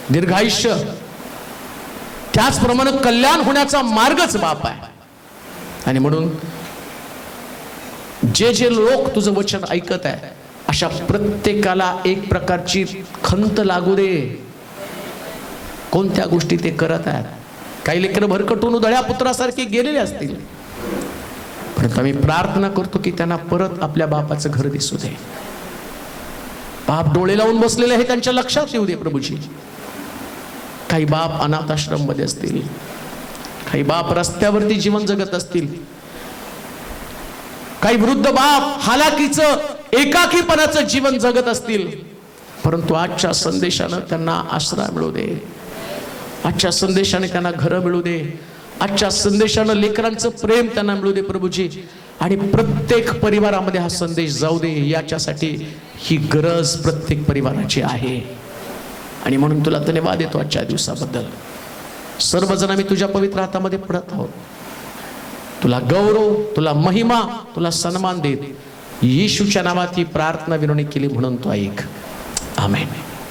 दीर्घायुष्य, त्याचप्रमाणे कल्याण होण्याचा मार्गच बाप आहे. आणि म्हणून जे जे लोक तुझं वचन ऐकत आहे अशा प्रत्येकाला एक प्रकारची खंत लागू दे. कोणत्या गोष्टी ते करत आहेत. काही लेकरं भरकटून उधळ्या पुत्रासारखे गेलेले असतील, परंतु आम्ही प्रार्थना करतो की त्यांना परत आपल्या बापाचं घर दिसू दे. बाप डोळे लावून बसलेले आहे, त्यांच्या लक्षात येऊ दे प्रभूजी. काही बाप अनाथ आश्रम मध्ये असतील, काही बाप रस्त्यावरती जीवन जगत असतील, काही वृद्ध बाप हालाकीचं, एकाकीपणाचं जीवन जगत असतील, परंतु आजच्या संदेशानं त्यांना आसरा मिळू दे. आजच्या संदेशाने त्यांना घरं मिळू दे. आजच्या संदेशानं लेकरांचं प्रेम त्यांना मिळू दे प्रभूजी. आणि प्रत्येक परिवारामध्ये हा संदेश जाऊ दे, याच्यासाठी ही गरज प्रत्येक परिवाराची आहे. आणि म्हणून तुला धन्यवाद देतो आजच्या दिवसाबद्दल. सर्वजण आम्ही तुझ्या पवित्र हातामध्ये पडत आहोत. तुला गौरव, तुला महिमा, तुला सन्मान देत येशूच्या नावात ही प्रार्थना विनवणी केली म्हणून तो ऐक. आमेन.